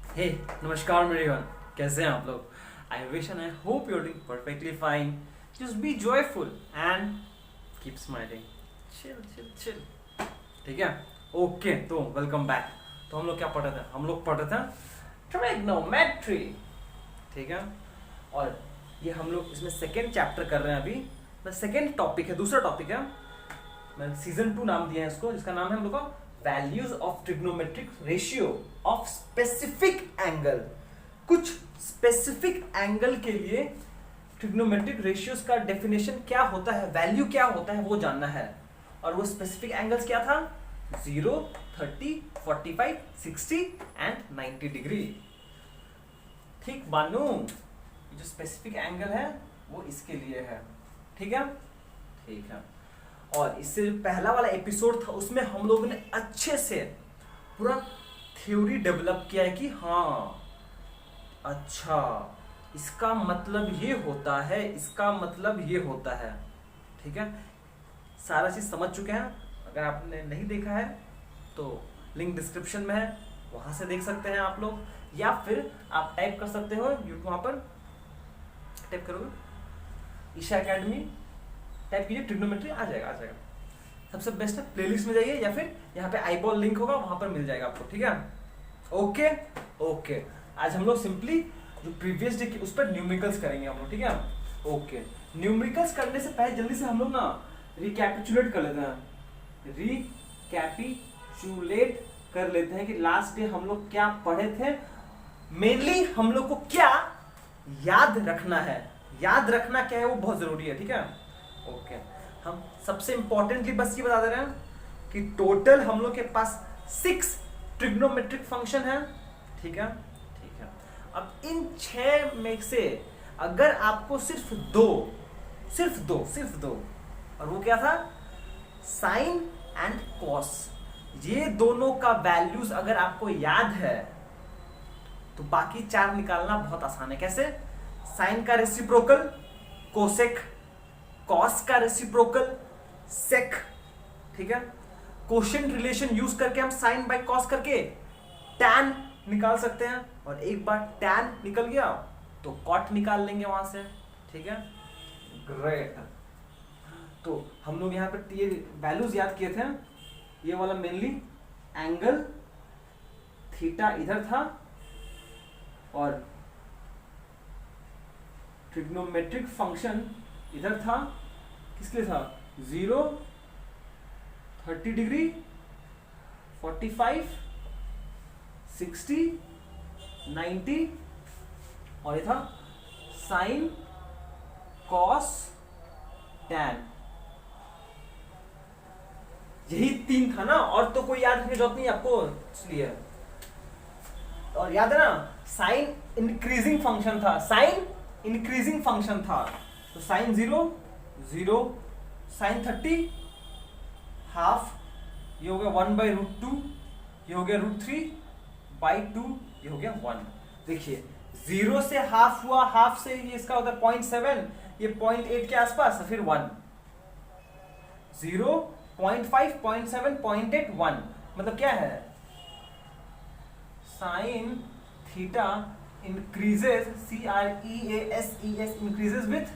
हे नमस्कार मेरीवन, कैसे हैं आप लोग? I wish and I hope you are doing perfectly fine. Just be joyful and keep smiling. Chill chill chill. ठीक है. ओके, तो वेलकम बैक. तो हम लोग क्या पढ़ रहे थे? हम लोग पढ़ रहे थे ट्रिग्नोमेट्री. ठीक है. और ये हम लोग इसमें सेकेंड चैप्टर कर रहे हैं अभी. सेकेंड टॉपिक है, दूसरा टॉपिक है. मैंने सीजन 2 नाम दिया है इसको, जिसका नाम है हम लोग का values of trigonometric ratio of specific angle. कुछ स्पेसिफिक एंगल के लिए ट्रिग्नोमेट्रिक रेशियोज का डेफिनेशन क्या होता है, वैल्यू क्या होता है, वो जानना है. और वो स्पेसिफिक एंगल्स क्या था? 0, 30, 45, 60 एंड 90 डिग्री. ठीक बानू, जो स्पेसिफिक एंगल है वो इसके लिए है. ठीक है. ठीक है. और इससे जो पहला वाला एपिसोड था उसमें हम लोगों ने अच्छे से पूरा थ्योरी डेवलप किया है कि हाँ, अच्छा, इसका मतलब ये होता है, इसका मतलब ये होता है. ठीक है. सारा चीज समझ चुके हैं. अगर आपने नहीं देखा है तो लिंक डिस्क्रिप्शन में है, वहां से देख सकते हैं आप लोग. या फिर आप टाइप कर सकते हो यूट्यूब, वहां पर टाइप करोगे ईशा एकेडमी, टाइप कीजिए ट्रिग्नोमेट्री, आ जाएगा. सबसे बेस्ट है प्लेलिस्ट में जाइए, या फिर यहाँ पे आईबॉल लिंक होगा, वहां पर मिल जाएगा आपको. ठीक है. Okay okay. आज हम लोग सिंपली जो प्रीवियस डे उस पर न्यूमेरिकल्स करेंगे हम लोग. ठीक है. ओके. न्यूमेरिकल्स करने से पहले जल्दी से हम लोग ना रिकैपिचुलेट कर लेते हैं. रिकैपिचुलेट कर लेते हैं कि लास्ट डे हम लोग क्या पढ़े थे. मेनली हम लोग को क्या याद रखना है. याद रखना क्या है वो बहुत जरूरी है. ठीक है. ओके. हम सबसे इंपॉर्टेंटली बस ये बता दे रहे हैं कि टोटल हम लोग के पास 6 ट्रिग्नोमेट्रिक फंक्शन है. ठीक है. ठीक है. अब इन 6 में से अगर आपको सिर्फ दो और वो क्या था? Sine and cos. ये दोनों का वैल्यूज अगर आपको याद है तो बाकी 4 निकालना बहुत आसान है. कैसे? साइन का रेसिप्रोकल कोसेक, कॉस का रेसिप्रोकल सेक. ठीक है. कोशेंट रिलेशन यूज करके हम साइन बाय कॉस करके टैन निकाल सकते हैं, और एक बार टैन निकल गया तो कॉट निकाल लेंगे वहां से. ठीक है. ग्रेट. तो हम लोग यहाँ पर ये वैल्यूज याद किए थे. ये वाला मेनली एंगल थीटा इधर था, और ट्रिग्नोमेट्रिक फंक्शन इधर था. किसके लिए था? 0, 30 डिग्री, 45, 60, 90, और ये था साइन कॉस टैन. यही 3 था ना, और तो कोई याद रखने की जरूरत नहीं आपको, इसलिए. और याद है ना, साइन इंक्रीजिंग फंक्शन था. साइन इंक्रीजिंग फंक्शन था, तो साइन 0, 0, साइन 30 हाफ, ये हो गया 1/√2, ये हो गया √3/2, ये हो गया 1. देखिए 0 से हाफ हुआ, हाफ से ये इसका होता है 0.7, ये 0.8 के आसपास, फिर 1. 0, 0.5, 0.7, 0.8, 1. मतलब क्या है? Sine theta increases, CREASES, increases with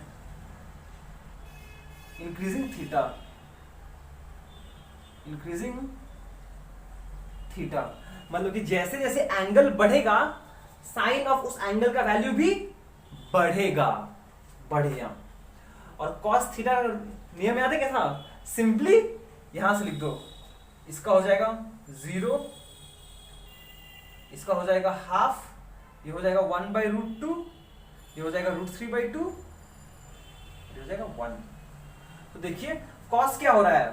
increasing theta. increasing theta मतलब कि जैसे जैसे एंगल बढ़ेगा, साइन ऑफ उस एंगल का वैल्यू भी बढ़ेगा. और cos थीटा नियम याद है क्या था? सिंपली यहां से लिख दो. इसका हो जाएगा 0, इसका हो जाएगा हाफ, ये हो जाएगा 1/√2, ये हो जाएगा √3/2, ये हो जाएगा 1. तो देखिए cos क्या हो रहा है?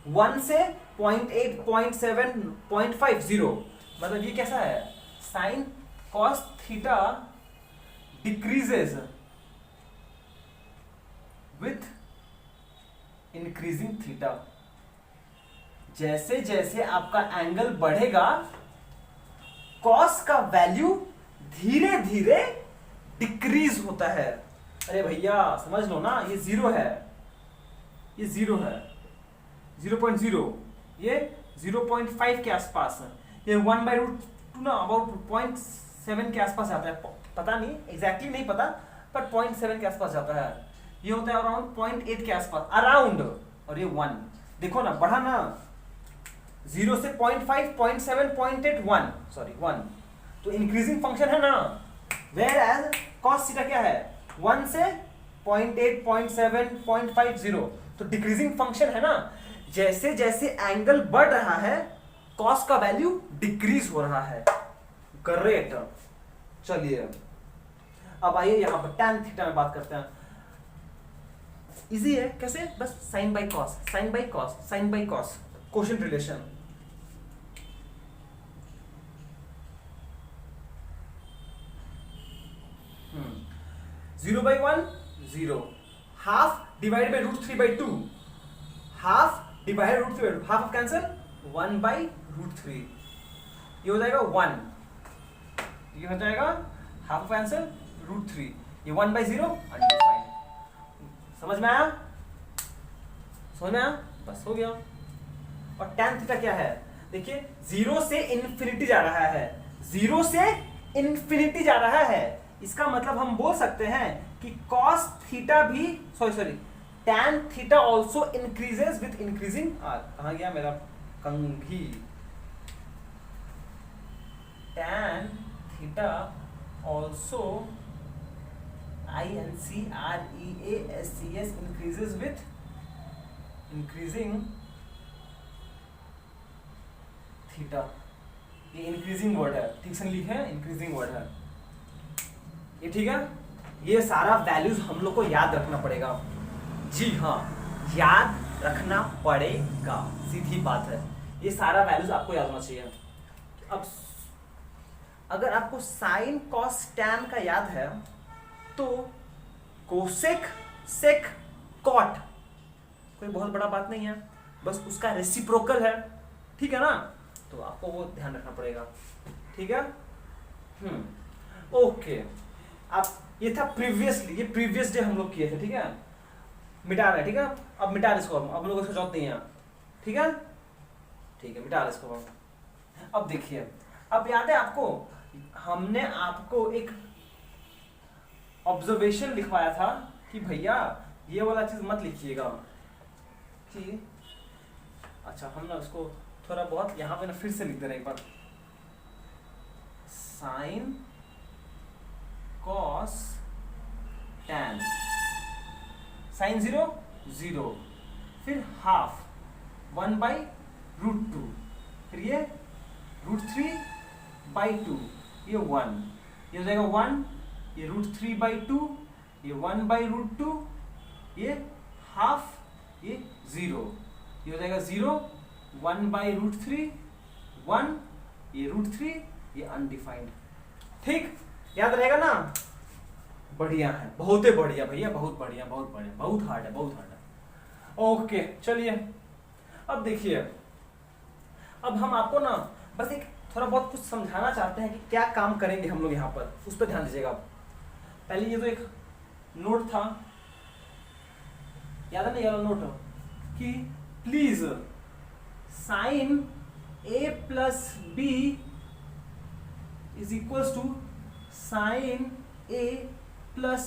1 से 0.8, 0.7, 0.50. मतलब ये कैसा है? Sine cos theta decreases with increasing theta. जैसे जैसे आपका एंगल बढ़ेगा, cos का वैल्यू धीरे धीरे डिक्रीज होता है. अरे भैया समझ लो ना, ये 0 है, ये 0 है, 0.0, ये 0.5 के आसपास है, ये 1/√2 ना, अबाउट 0.7 के आसपास जाता है, पता नहीं एग्जैक्टली नहीं पता, पर 0.7 के आसपास जाता है। ये होता है अराउंड 0.8 के आसपास अराउंड, और ये 1 देखो ना, बढ़ा ना, 0 से 0.5, 0.7, 0.8, 1 सॉरी 1, तो इंक्रीजिंग फंक्शन है ना। वेयर एज cos थीटा क्या है, 1 से 0.8, 0.7, 0.50, तो डिक्रीजिंग फंक्शन है ना। जैसे जैसे एंगल बढ़ रहा है cos का वैल्यू डिक्रीज हो रहा है। ग्रेट। चलिए अब आइए यहां पर tan थीटा में बात करते हैं। इजी है, कैसे, बस sin by cos, sin by cos, sin by cos, quotient relation. Zero by 1 0, half divide by √3/2, half divide √3/2, half cancel, 1 by √3, ये हो जाएगा 1, ये हो जाएगा हाफ कैंसिल √3, ये 1/0 अनडिफाइंड। समझ में आया, समझ में आया, बस हो गया। और tan थीटा क्या है, देखिए 0 से इन्फिनिटी जा रहा है, 0 से इन्फिनिटी जा रहा है, इसका मतलब हम बोल सकते हैं कि cos थीटा भी sorry tan theta also increases with increasing r। कहां गया मेरा कंघी, tan theta also INCREASES increases with increasing theta. ये इंक्रीजिंग वर्ड है, ठीक से लिखे, इंक्रीजिंग वर्ड है ये, ठीक है। ये सारा वैल्यूज हम लोग को याद रखना पड़ेगा, जी हाँ याद रखना पड़ेगा, सीधी बात है, ये सारा वैल्यूज आपको याद होना चाहिए। अब अगर आपको साइन कॉस टैन का याद है तो कोसेक सेक कॉट कोई बहुत बड़ा बात नहीं है, बस उसका रेसिप्रोकल है, ठीक है ना, तो आपको वो ध्यान रखना पड़ेगा, ठीक है। ओके, आप ये था प्रीवियसली, ये प्रीवियस डे हम लोग किए थे, ठीक है, मिटा रहे, ठीक है, अब मिटा रहे इसको, अब लोग इसको जरूरत नहीं है, ठीक है, ठीक है, मिटा रहे इसको। अब देखिए, अब याद है आपको, हमने आपको एक ऑब्जर्वेशन लिखवाया था कि भैया ये वाला चीज मत लिखिएगा, कि अच्छा हम ना उसको थोड़ा बहुत यहाँ पे ना फिर से लिख दे रहे एक बार, साइन कॉस टैन, साइन 0 0, फिर हाफ 1/√2, फिर ये √3/2, ये 1, ये हो जाएगा 1, ये √3/2, ये 1/√2, ये हाफ, ये 0, ये हो जाएगा 0, 1/√3, 1, ये √3, ये अनडिफाइंड, ठीक, याद रहेगा ना, बढ़िया है, बहुत ही बढ़िया भैया, बहुत बढ़िया, बहुत बढ़िया, बहुत हार्ड है, बहुत हार्ड है। ओके चलिए, अब देखिए, अब हम आपको ना बस एक थोड़ा बहुत कुछ समझाना चाहते हैं कि क्या काम करेंगे हम लोग यहाँ पर, उस पर ध्यान दीजिएगा। आप पहले ये तो एक नोट था, याद है ना, ये नोट कि please sine a plus B is equals to sine a plus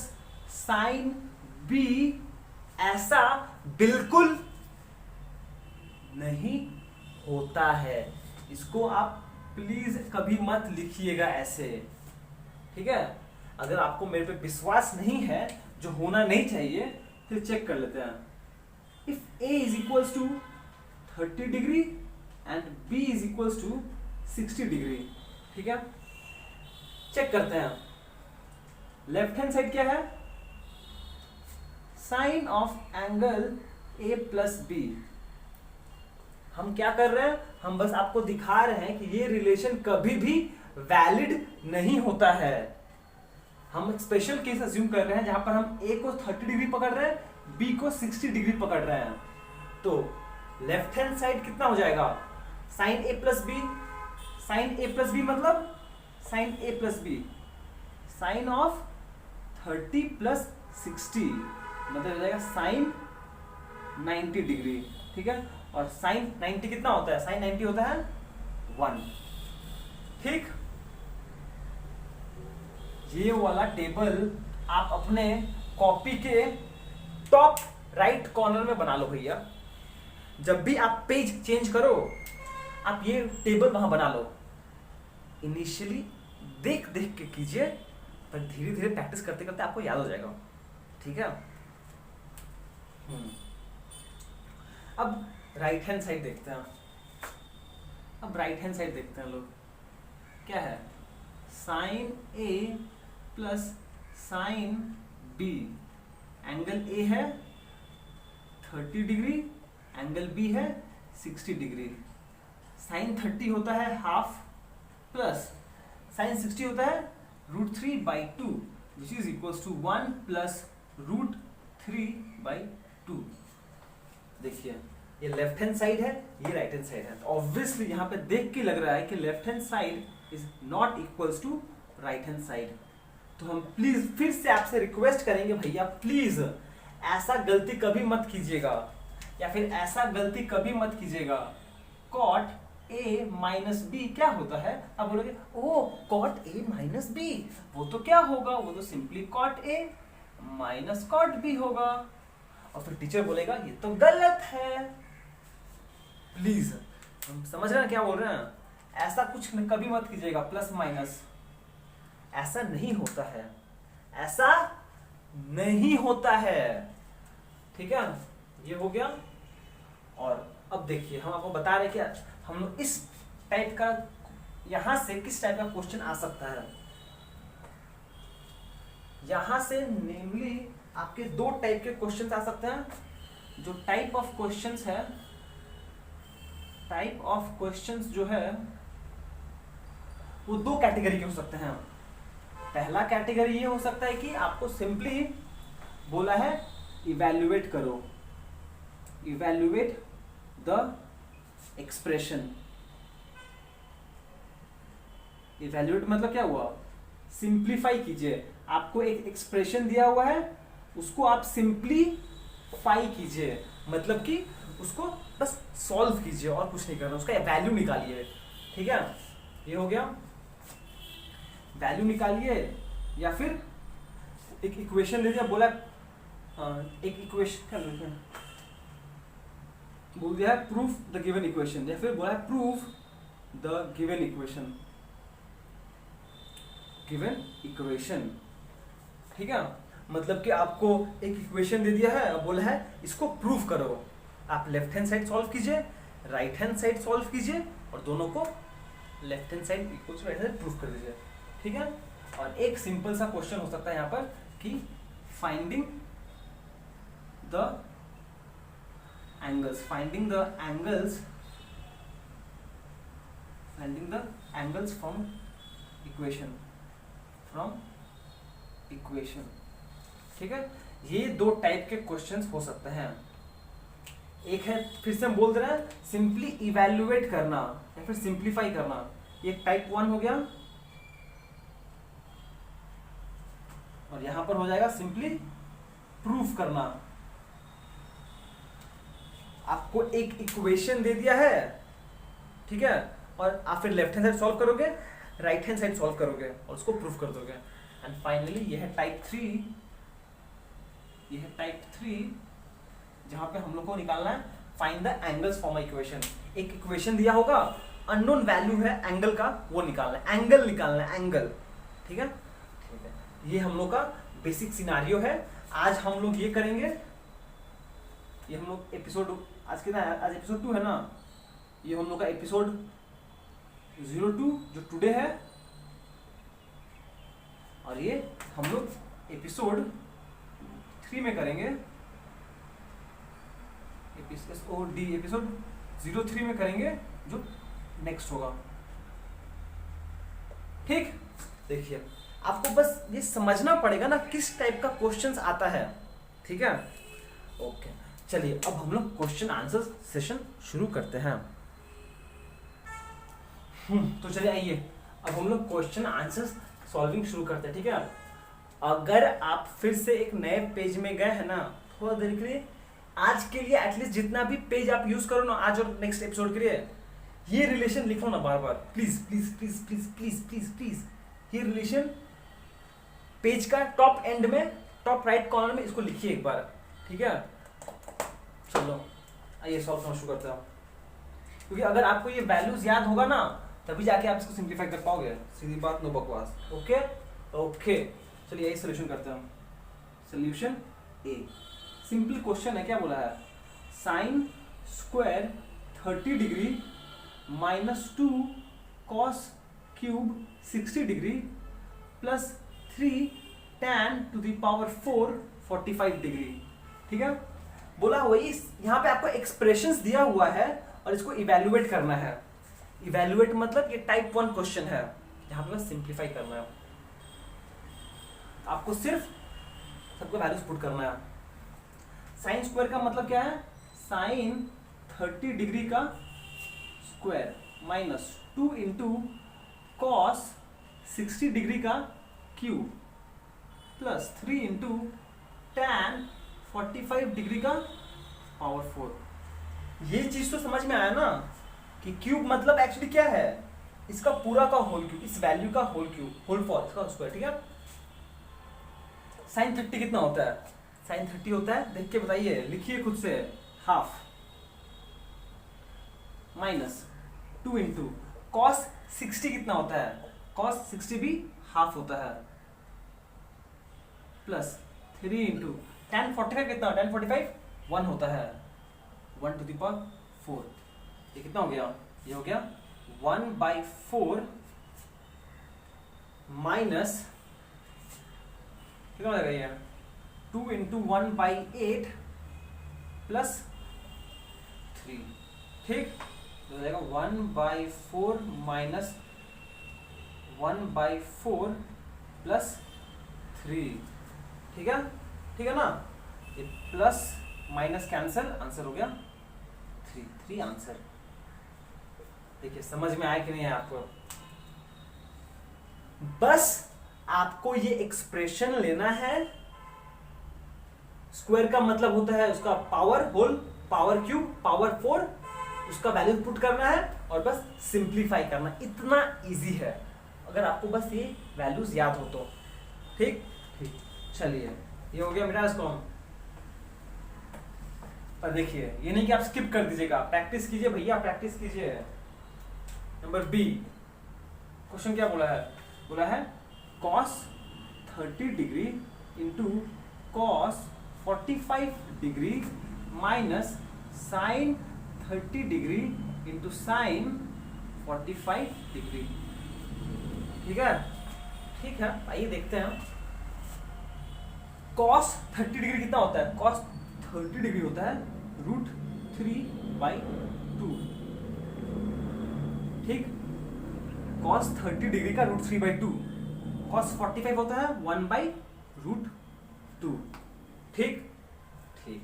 sine b, ऐसा बिल्कुल नहीं होता है, इसको आप प्लीज कभी मत लिखिएगा ऐसे, ठीक है। अगर आपको मेरे पे विश्वास नहीं है, जो होना नहीं चाहिए, फिर चेक कर लेते हैं। If a is equals to 30 degree and b is equals to 60 degree, ठीक है, चेक करते हैं। लेफ्ट हैंड साइड क्या है, sine of angle a plus b. हम क्या कर रहे हैं, हम बस आपको दिखा रहे हैं कि ये रिलेशन कभी भी वैलिड नहीं होता है। हम एक स्पेशल केस अज्यूम कर रहे हैं जहां पर हम a को 30 डिग्री पकड़ रहे हैं, b को 60 डिग्री पकड़ रहे हैं, तो लेफ्ट हैंड साइड कितना हो जाएगा, sine a plus B, sine a plus B मतलब sine a plus B, sine of 30 plus 60 मतलब हो जाएगा साइन 90 डिग्री, ठीक है। और साइन 90 कितना होता है, साइन 90 होता है 1, ठीक। ये वाला टेबल आप अपने कॉपी के टॉप राइट कॉर्नर में बना लो भैया। जब भी आप पेज चेंज करो आप ये टेबल वहां बना लो। इनिशियली देख देख के कीजिए, पर धीरे धीरे प्रैक्टिस करते करते आपको याद हो जाएगा, ठीक है। अब राइट हैंड साइड देखते हैं। अब राइट हैंड साइड देखते हैं लोग, क्या है, sine a plus sine b. Angle a है 30 डिग्री, एंगल बी है 60 डिग्री। साइन 30 होता है हाफ प्लस साइन 60 होता है √3/2 which is equals to 1 plus √3/2। देखिए ये लेफ्ट हैंड साइड है, ये राइट हैंड साइड है। ऑब्वियसली यहाँ पे देख के लग रहा है कि left hand side is not equals to right hand side. तो हम प्लीज फिर से आपसे रिक्वेस्ट करेंगे भैया, प्लीज ऐसा गलती कभी मत कीजिएगा, या फिर ऐसा गलती कभी मत कीजिएगा। कॉट ए माइनस बी क्या होता है? अब बोलोगे oh cot a minus b, वो तो क्या होगा, वो तो simply cot a minus cot b होगा। और फिर टीचर बोलेगा ये तो गलत है। प्लीज हम समझ रहे हैं क्या बोल रहे हैं? ऐसा कुछ कभी मत कीजिएगा, प्लस माइनस ऐसा नहीं होता है, ऐसा नहीं होता है, ठीक है। ये हो गया। और अब देखिए हम आपको बता रहे कि हम लोग इस टाइप का, यहां से किस टाइप का क्वेश्चन आ सकता है। यहां से नेमली आपके दो टाइप के क्वेश्चंस आ सकते हैं। जो टाइप ऑफ क्वेश्चंस है, टाइप ऑफ क्वेश्चंस जो है वो दो कैटेगरी के हो सकते हैं। पहला कैटेगरी ये हो सकता है कि आपको सिंपली बोला है इवैल्यूएट करो, इवैल्यूएट द एक्सप्रेशन। इवैल्यूएट मतलब क्या हुआ, सिंप्लीफाई कीजिए। आपको एक एक्सप्रेशन दिया हुआ है, उसको आप सिंप्लीफाई कीजिए, मतलब कि उसको बस सॉल्व कीजिए और कुछ नहीं करना, उसका वैल्यू निकालिए, ठीक है। ये हो गया, वैल्यू निकालिए। या फिर एक इक्वेशन दे दिया, बोला एक इक्वेशन क्या लिखा है, बोल दिया है प्रूफ द गिवन इक्वेशन, या फिर बोला है proof the given equation, given equation, ठीक है। मतलब कि आपको एक इक्वेशन दे दिया है, बोला है इसको प्रूफ करो। आप लेफ्ट हैंड साइड सॉल्व कीजिए, राइट हैंड साइड सॉल्व कीजिए, और दोनों को left hand side equal to right hand proof कर दीजिए, ठीक है। और एक सिंपल सा क्वेश्चन हो सकता है यहाँ पर कि finding the angles, finding the angles, finding the angles from equation, from equation, ठीक है। ये दो टाइप के क्वेश्चंस हो सकते हैं। एक है, फिर से हम बोल रहे हैं, सिंपली इवैल्यूएट करना या फिर सिंप्लीफाई करना, ये टाइप 1 हो गया। और यहां पर हो जाएगा सिंपली प्रूफ करना। आपको एक इक्वेशन दे दिया है, ठीक है, और आप फिर लेफ्ट हैंड साइड सॉल्व करोगे, राइट हैंड साइड सॉल्व करोगे और उसको प्रूफ कर दोगे। एंड फाइनली ये है टाइप 3, ये है टाइप 3 जहां पे हम लोग को निकालना है find the angles from equation. एक इक्वेशन दिया होगा, अननोन वैल्यू है एंगल का, वो निकालना है, एंगल निकालना है, एंगल, ठीक है। ठीक है, ये हम लोग का बेसिक सिनारियो है। आज हम लोग ये करेंगे, ये हम लोग एपिसोड आज कितना है, आज एपिसोड 2 है ना, ये हम लोग का एपिसोड 02 जो टुडे है, और ये हम लोग एपिसोड 3 में करेंगे, एपिसोड 03 में करेंगे जो नेक्स्ट होगा, ठीक। देखिए आपको बस ये समझना पड़ेगा ना किस टाइप का क्वेश्चंस आता है, ठीक है। ओके चलिए अब हम लोग क्वेश्चन आंसर सेशन शुरू करते हैं। तो चलिए आइए अब हम लोग क्वेश्चन आंसर सॉल्विंग शुरू करते हैं, ठीक है। अगर आप फिर से एक नए पेज में गए हैं ना, थोड़ा देर के लिए, आज के लिए एटलीस्ट जितना भी पेज आप यूज करो ना आज और नेक्स्ट एपिसोड के लिए, ये रिलेशन लिखो ना बार बार, please please please please please please please, ये रिलेशन पेज का टॉप एंड में, टॉप राइट कॉर्नर में इसको लिखिए एक बार, ठीक है। चलो आइए सॉल्व करना शुरू करते हैं, क्योंकि अगर आपको ये वैल्यूज याद होगा ना तभी जाके आप इसको सिंप्लीफाई कर पाओगे, सीधी बात, नो बकवास। ओके ओके, चलिए यही सोल्यूशन करते हैं। सोल्यूशन ए, सिंपल क्वेश्चन है, क्या बोला है, sine square 30 degree -2 cos cube 60 degree plus 3 tan to the power 4 45 degree, ठीक है। बोला वही, यहाँ पे आपको एक्सप्रेशंस दिया हुआ है और इसको इवेल्युएट करना है। इवेल्युएट मतलब ये टाइप 1 क्वेश्चन है, यहाँ पे बस सिंप्लीफाई करना है, आपको सिर्फ सबको वैल्यूज पुट करना है। साइन स्क्वायर का मतलब क्या है, साइन 30 डिग्री का स्क्वायर -2 इंटू कॉस 60 डिग्री का cube plus 3 into tan 45 degree का पावर 4। ये चीज तो समझ में आया ना कि क्यूब मतलब एक्चुअली क्या है, इसका पूरा का होल क्यूब, इस वैल्यू का होल क्यूब, होल फॉर इसका स्क्वायर, ठीक है। साइन 30 कितना होता है, साइन 30 होता है, देख के बताइए, लिखिए खुद से, हाफ -2 इंटू कॉस 60 कितना होता है, कॉस 60 भी हाफ होता है, प्लस 3 इंटू tan 45 कितना, tan 45 1 होता है, 1 टू द पावर 4, ये कितना हो गया, ये हो गया 1/4 माइनस कितना हो जाएगा ये, 2 इंटू 1/8 प्लस 3, ठीक, तो हो जाएगा 1/4 माइनस 1/4 प्लस 3, ठीक है, ठीक है ना। ये प्लस माइनस कैंसल, आंसर हो गया 3 आंसर। देखिए समझ में आया कि नहीं है आपको, बस आपको ये एक्सप्रेशन लेना है। स्क्वायर का मतलब होता है उसका power, whole, power cube, power 4, उसका वैल्यू पुट करना है और बस सिंप्लीफाई करना, इतना इजी है अगर आपको बस ये वैल्यूज याद हो तो, ठीक ठीक। चलिए ये हो गया मेरा इसको, पर देखिए ये नहीं कि आप स्किप कर दीजिएगा, प्रैक्टिस कीजिए भैया, प्रैक्टिस कीजिए। नंबर बी, क्वेश्चन क्या बोला है, बोला है cos 30 degree into cos 45 degree minus sine 30 degree into sine 45 degree, ठीक है, ठीक है। आइए देखते हैं cos 30 डिग्री कितना होता है, cos 30 डिग्री होता है √3/2, ठीक, cos 30 डिग्री का √3/2, cos 45 होता है 1/√2, ठीक ठीक,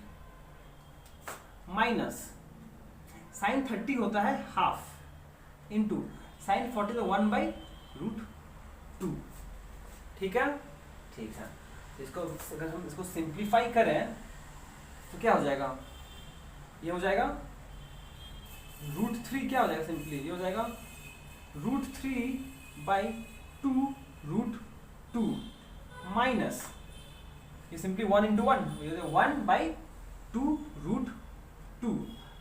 माइनस साइन 30 होता है हाफ इंटू साइन 40 तो 1/√2, ठीक है, ठीक है। इसको अगर हम इसको सिंप्लीफाई करें तो क्या हो जाएगा, ये हो जाएगा √3, क्या हो जाएगा सिंपली, ये हो जाएगा √3/2√2 माइनस ये सिंपली 1 इंटू 1, 1/2√2।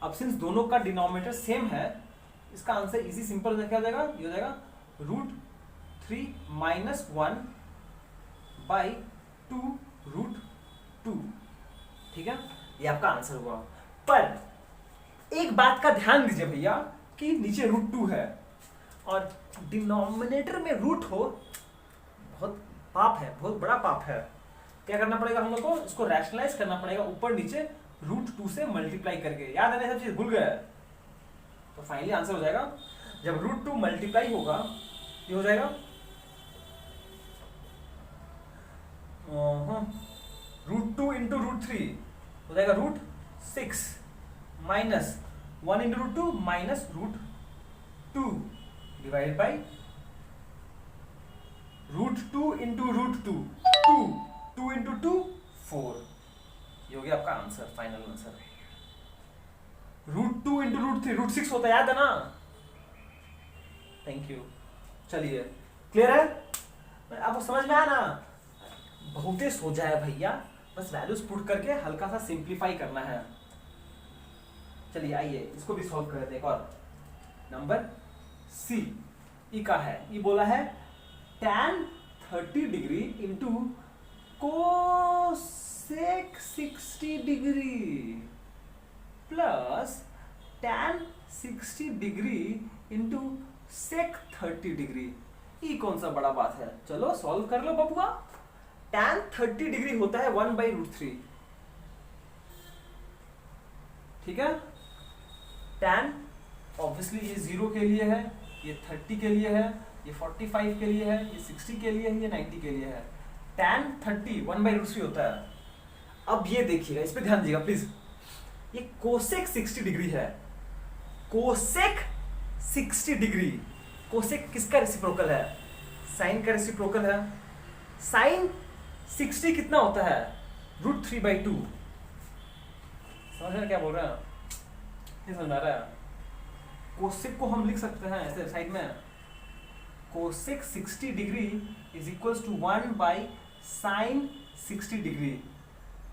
अब सिंस दोनों का डिनोमिनेटर सेम है, इसका आंसर इजी सिंपल क्या हो जाएगा, ये हो जाएगा √3 माइनस 1/2√2, ठीक है, ये आपका आंसर हुआ। पर एक बात का ध्यान दीजिए भैया कि नीचे √2 है और डिनोमिनेटर में रूट हो, बहुत पाप है, बहुत बड़ा पाप है। क्या करना पड़ेगा हम लोग को, इसको रैशनलाइज करना पड़ेगा, ऊपर नीचे √2 से मल्टीप्लाई करके। याद है ना, सब चीज भूल गए, तो फाइनली आंसर हो जाएगा, जब √2 मल्टीप्लाई होगा ये हो जाएगा √2 इंटू √3 हो जाएगा √6 minus 1 into √2 minus √2 divided by √2 into √2, 2 into 2 4, ये हो गया आपका आंसर, फाइनल आंसर। √2 इंटू √3 √6 होता है, याद है ना। Thank you. चलिए क्लियर है, आपको समझ में आया ना। बहुत ही सोचा है भैया, बस वैल्यूज पुट करके हल्का सा सिंप्लीफाई करना है। चलिए आइए इसको भी सॉल्व करते हैं। एक और नंबर सी, ई का है, ई बोला है tan 30 degree into cosec 60 degree plus tan 60 degree into sec 30 degree. ई कौन सा बड़ा बात है, चलो सॉल्व कर लो बबुआ। tan 30 डिग्री होता है 1/√3, ठीक है। tan ऑब्वियसली ये 0 के लिए है, ये 30 के लिए है, ये 45 के लिए है, ये 60 के लिए है, ये 90 के लिए है। tan 30 1/√3 होता है। अब ये देखिएगा, इस पे ध्यान दीजिएगा प्लीज, ये कोसेक 60 डिग्री है, कोसेक 60 डिग्री। कोसेक किसका रेसिप्रोकल है, साइन का रेसिप्रोकल है। साइन 60 कितना होता है, √3/2। समझ रहे क्या बोल रहे हैं, नहीं समझ आ रहा है। कोसेक को हम लिख सकते हैं ऐसे साइड में, cosec 60 degree is equals to 1/sin 60 degree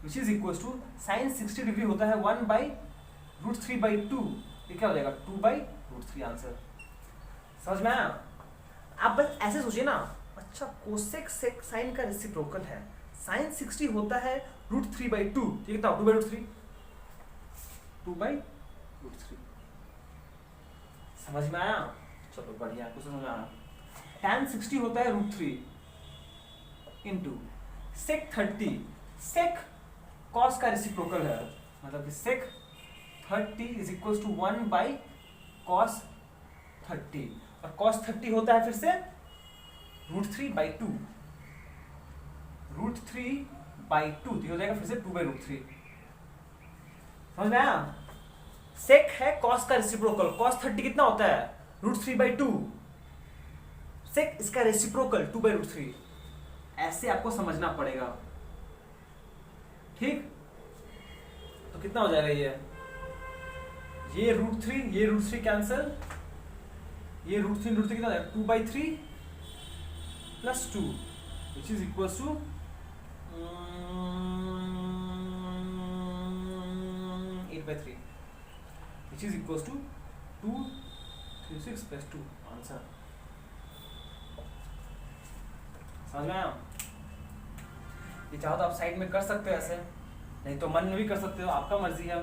which is equals to sine 60 degree होता है 1/√3/2। ये क्या हो जाएगा 2/√3 आंसर। समझ में आया। आप बस ऐसे सोचिए ना, अच्छा कोसेक साइन का रेसिप्रोकल है, साइन 60 होता है √3/2, ये कितना 2/√3, 2/√3। समझ में आया, चलो बढ़िया, कुछ समझ में आया। tan 60 होता है √3 इंटू सेक 30, सेक कॉस का रेसिप्रोकल है, मतलब कि सेक 30 इज इक्वल टू 1/cos 30, और cos 30 होता है फिर से √3/2, √3/2 हो जाएगा फिर से 2/√3। समझ में आया। सेक है कॉस का रेसिप्रोकल, cos 30 कितना होता है √3/2, सेक इसका रेसिप्रोकल 2/√3। ऐसे आपको समझना पड़ेगा, ठीक। तो कितना हो जाएगा ये √3, ये √3 कैंसल, ये √3 कितना हो जाएगा 2/3 plus 2 which is equal to 8/3 which is equals to 236 plus 2 answer. समझ में आया। ये चाहो तो आप साइड में कर सकते हो ऐसे, नहीं तो मन में भी कर सकते हो, आपका मर्जी है।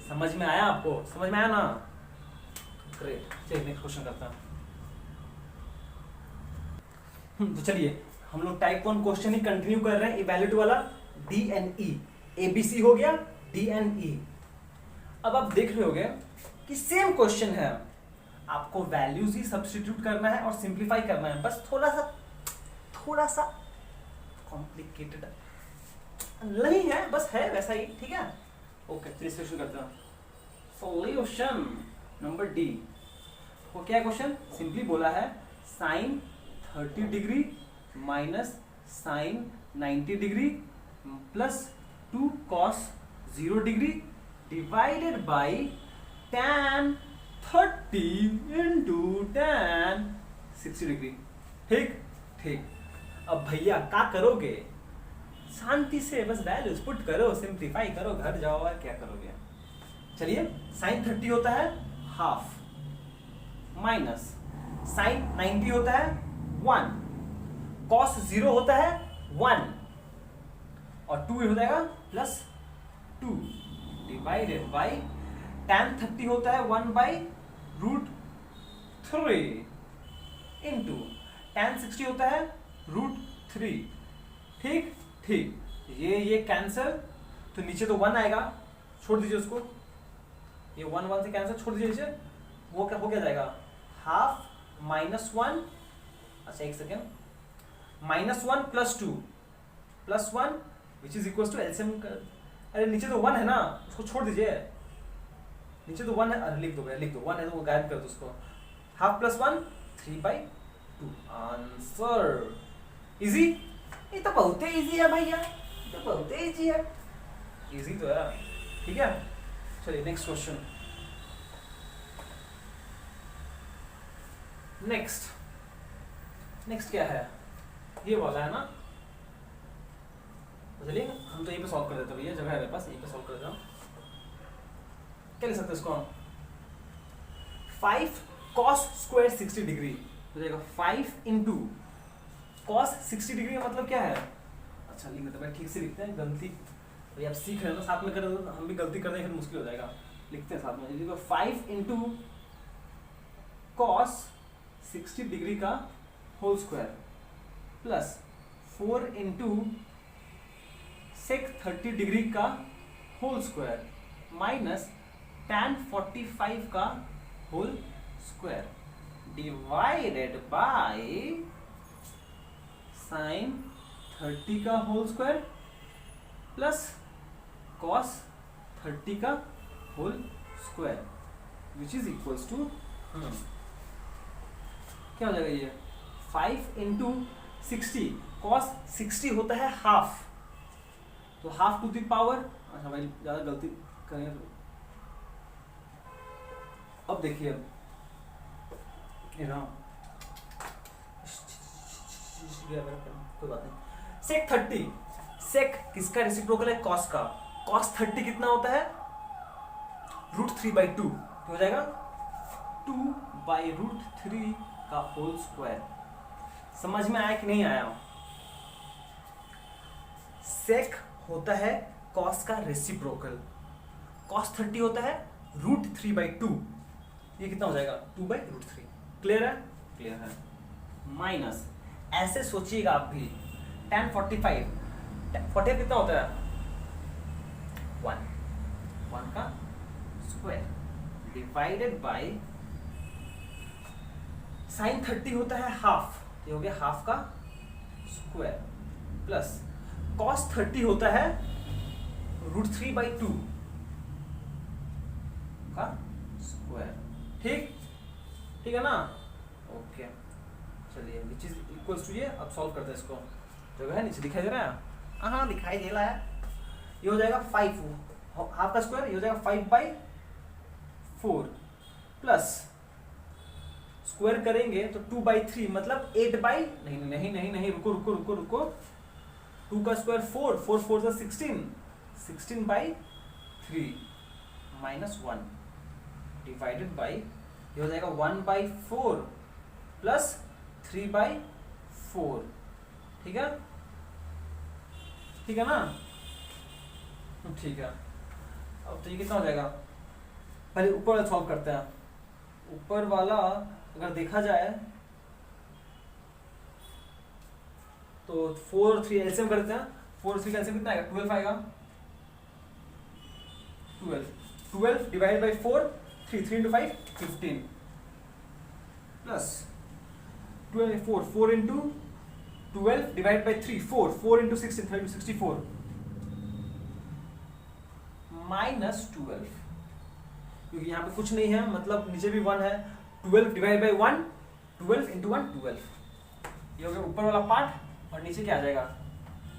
समझ में आया आपको, समझ में आया ना, ग्रेट। चलिए नेक्स्ट क्वेश्चन करता हूँ। तो चलिए हम लोग टाइप 1 क्वेश्चन ही कंटिन्यू कर रहे हैं, इवैल्यूएट वाला DNE, ABC हो गया, DNE। अब आप देख रहे होगे कि सेम क्वेश्चन है, आपको वैल्यूज ही सब्स्टिट्यूट करना है और सिंप्लीफाई करना है, बस थोड़ा सा कॉम्प्लिकेटेड नहीं है, बस है वैसा ही, ठीक है। ओके चलिए शुरू करते हैं। Solution number D. वो क्या क्वेश्चन, सिंपली बोला है sine 30 degree minus sine 90 degree plus 2 cos 0 degree divided by tan 30 into tan 60 degree. ठीक ठीक। अब भैया क्या करोगे, शांति से बस वैल्यूज पुट करो, सिंप्लीफाई करो, घर जाओ और क्या करोगे। चलिए साइन 30 होता है हाफ माइनस साइन 90 होता है 1, cos 0 होता है 1 और 2 हो जाएगा प्लस 2 डिवाइडेड बाई tan 30 होता है 1/√3 इंटू tan 60 होता है √3। ठीक ठीक, ये कैंसल, तो नीचे तो 1 आएगा, छोड़ दीजिए उसको, ये 1 से कैंसल, छोड़ दीजिए, वो क्या हो क्या जाएगा हाफ -1, अच्छा एक second, -1 plus 2 plus 1 which is equal to LCM. अरे नीचे तो 1 है ना, उसको छोड़ दीजिए, नीचे तो 1 है, अरे लिख दो 1 है तो वो गायब कर दो उसको। Half plus 1 3/2 answer. इजी, ये तो बहुत ही इजी है भैया, ये तो बहुत ही इजी है, इजी तो है, ठीक है। चलिए नेक्स्ट क्वेश्चन। नेक्स्ट क्या है, ये वाला है ना, तो चलिए हम तो यहीं पे सॉल्व कर देते हैं भैया, जगह है मेरे पास, यहीं पे सॉल्व कर देता हूँ। क्या लिख सकते हैं इसको हम, 5 cos स्क्वायर 60 डिग्री हो जाएगा 5 इंटू cos 60 डिग्री का मतलब क्या है, अच्छा लिख देते हैं, ठीक से लिखते हैं, गलती भाई आप सीख रहे हो ना, साथ में करें तो हम भी गलती कर दें फिर मुश्किल हो जाएगा, लिखते हैं साथ में। देखो 5 इंटू cos 60 डिग्री का whole square plus 4 into sec 30 degree का होल स्क्वायर माइनस tan 45 का whole square divided by sin 30 का होल स्क्वायर प्लस cos 30 का whole square which is equals to क्या हो जाएगा ये 5 इंटू 60, cos 60 होता है हाफ, तो हाफ टू द पावर, अच्छा भाई ज्यादा गलती करेंगे तो अब देखिए कोई बात नहीं, sec 30, sec किसका रेसिप्रोकल है, cos का, cos 30 कितना होता है √3/2, हो जाएगा 2/√3 का होल स्क्वायर। समझ में आया कि नहीं आया? sec होता है cos का रेसिप्रोकल, cos 30 होता है √3/2, ये कितना हो जाएगा 2/√3, क्लियर है? क्लियर है। माइनस ऐसे सोचिएगा आप भी, tan 45 कितना होता है 1 का स्क्वायर डिवाइडेड बाय sin 30 होता है हाफ, ये हो गया हाफ का स्क्वायर प्लस cos 30 होता है √3/2 का स्क्वायर, ठीक है ना? ओके चलिए विच इज इक्वल्स टू ये, अब सॉल्व करते हैं इसको, जगह है नीचे दिखाई दे रहा है, हाँ दिखाई दे रहा है, ये हो जाएगा 5 हाफ का स्क्वायर, ये हो जाएगा 5/4 प्लस स्क्वायर करेंगे तो 2/3 मतलब 8 नहीं रुको 2 का स्क्वायर 4 4 से 16/3 माइनस 1 डिवाइडेड बाई, ये हो जाएगा 1/4 प्लस 3/4, ठीक है ना? ठीक है, अब तो ये कितना हो जाएगा, पहले ऊपर वाला सॉल्व करते हैं। ऊपर वाला अगर देखा जाए तो 4 और 3 एलसीएम करते हैं, 4 और 3 का एलसीएम कितना आएगा 12 आएगा, 12 divide by 4 3 into 5 15 plus 4 into 12 divide by 3 4 into 16 30 64 minus 12, क्योंकि यहाँ पे कुछ नहीं है मतलब नीचे भी 1 है, 12 डिवाइड बाई 1 12 into 1 12, ये हो गया ऊपर वाला पार्ट, और नीचे क्या आ जाएगा,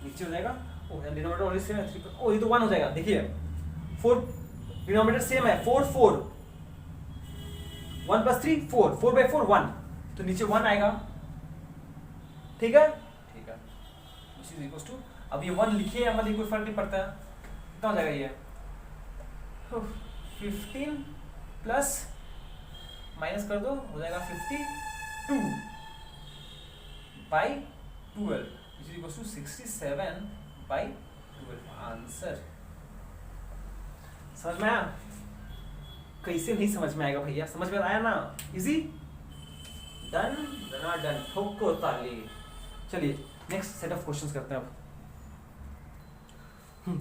नीचे हो जाएगा डिनोमिनेटर ओनली सेम है 3, ओ ये तो 1 हो जाएगा, देखिए 4 डिनोमिनेटर सेम है 4 4 1 प्लस 3 4 4/4 1, तो नीचे 1 आएगा, ठीक है which is equals to, अब ये 1 लिखिए या मत लिखिए कोई फर्क नहीं पड़ता है, कितना हो जाएगा ये 15 प्लस माइनस कर दो, हो जाएगा 52/12 which is equals to 67/12 answer. समझ में आया? कैसे नहीं समझ में आएगा भैया, समझ में आया ना? इजी, डन ठोको ताली। चलिए नेक्स्ट सेट ऑफ क्वेश्चंस करते हैं अब।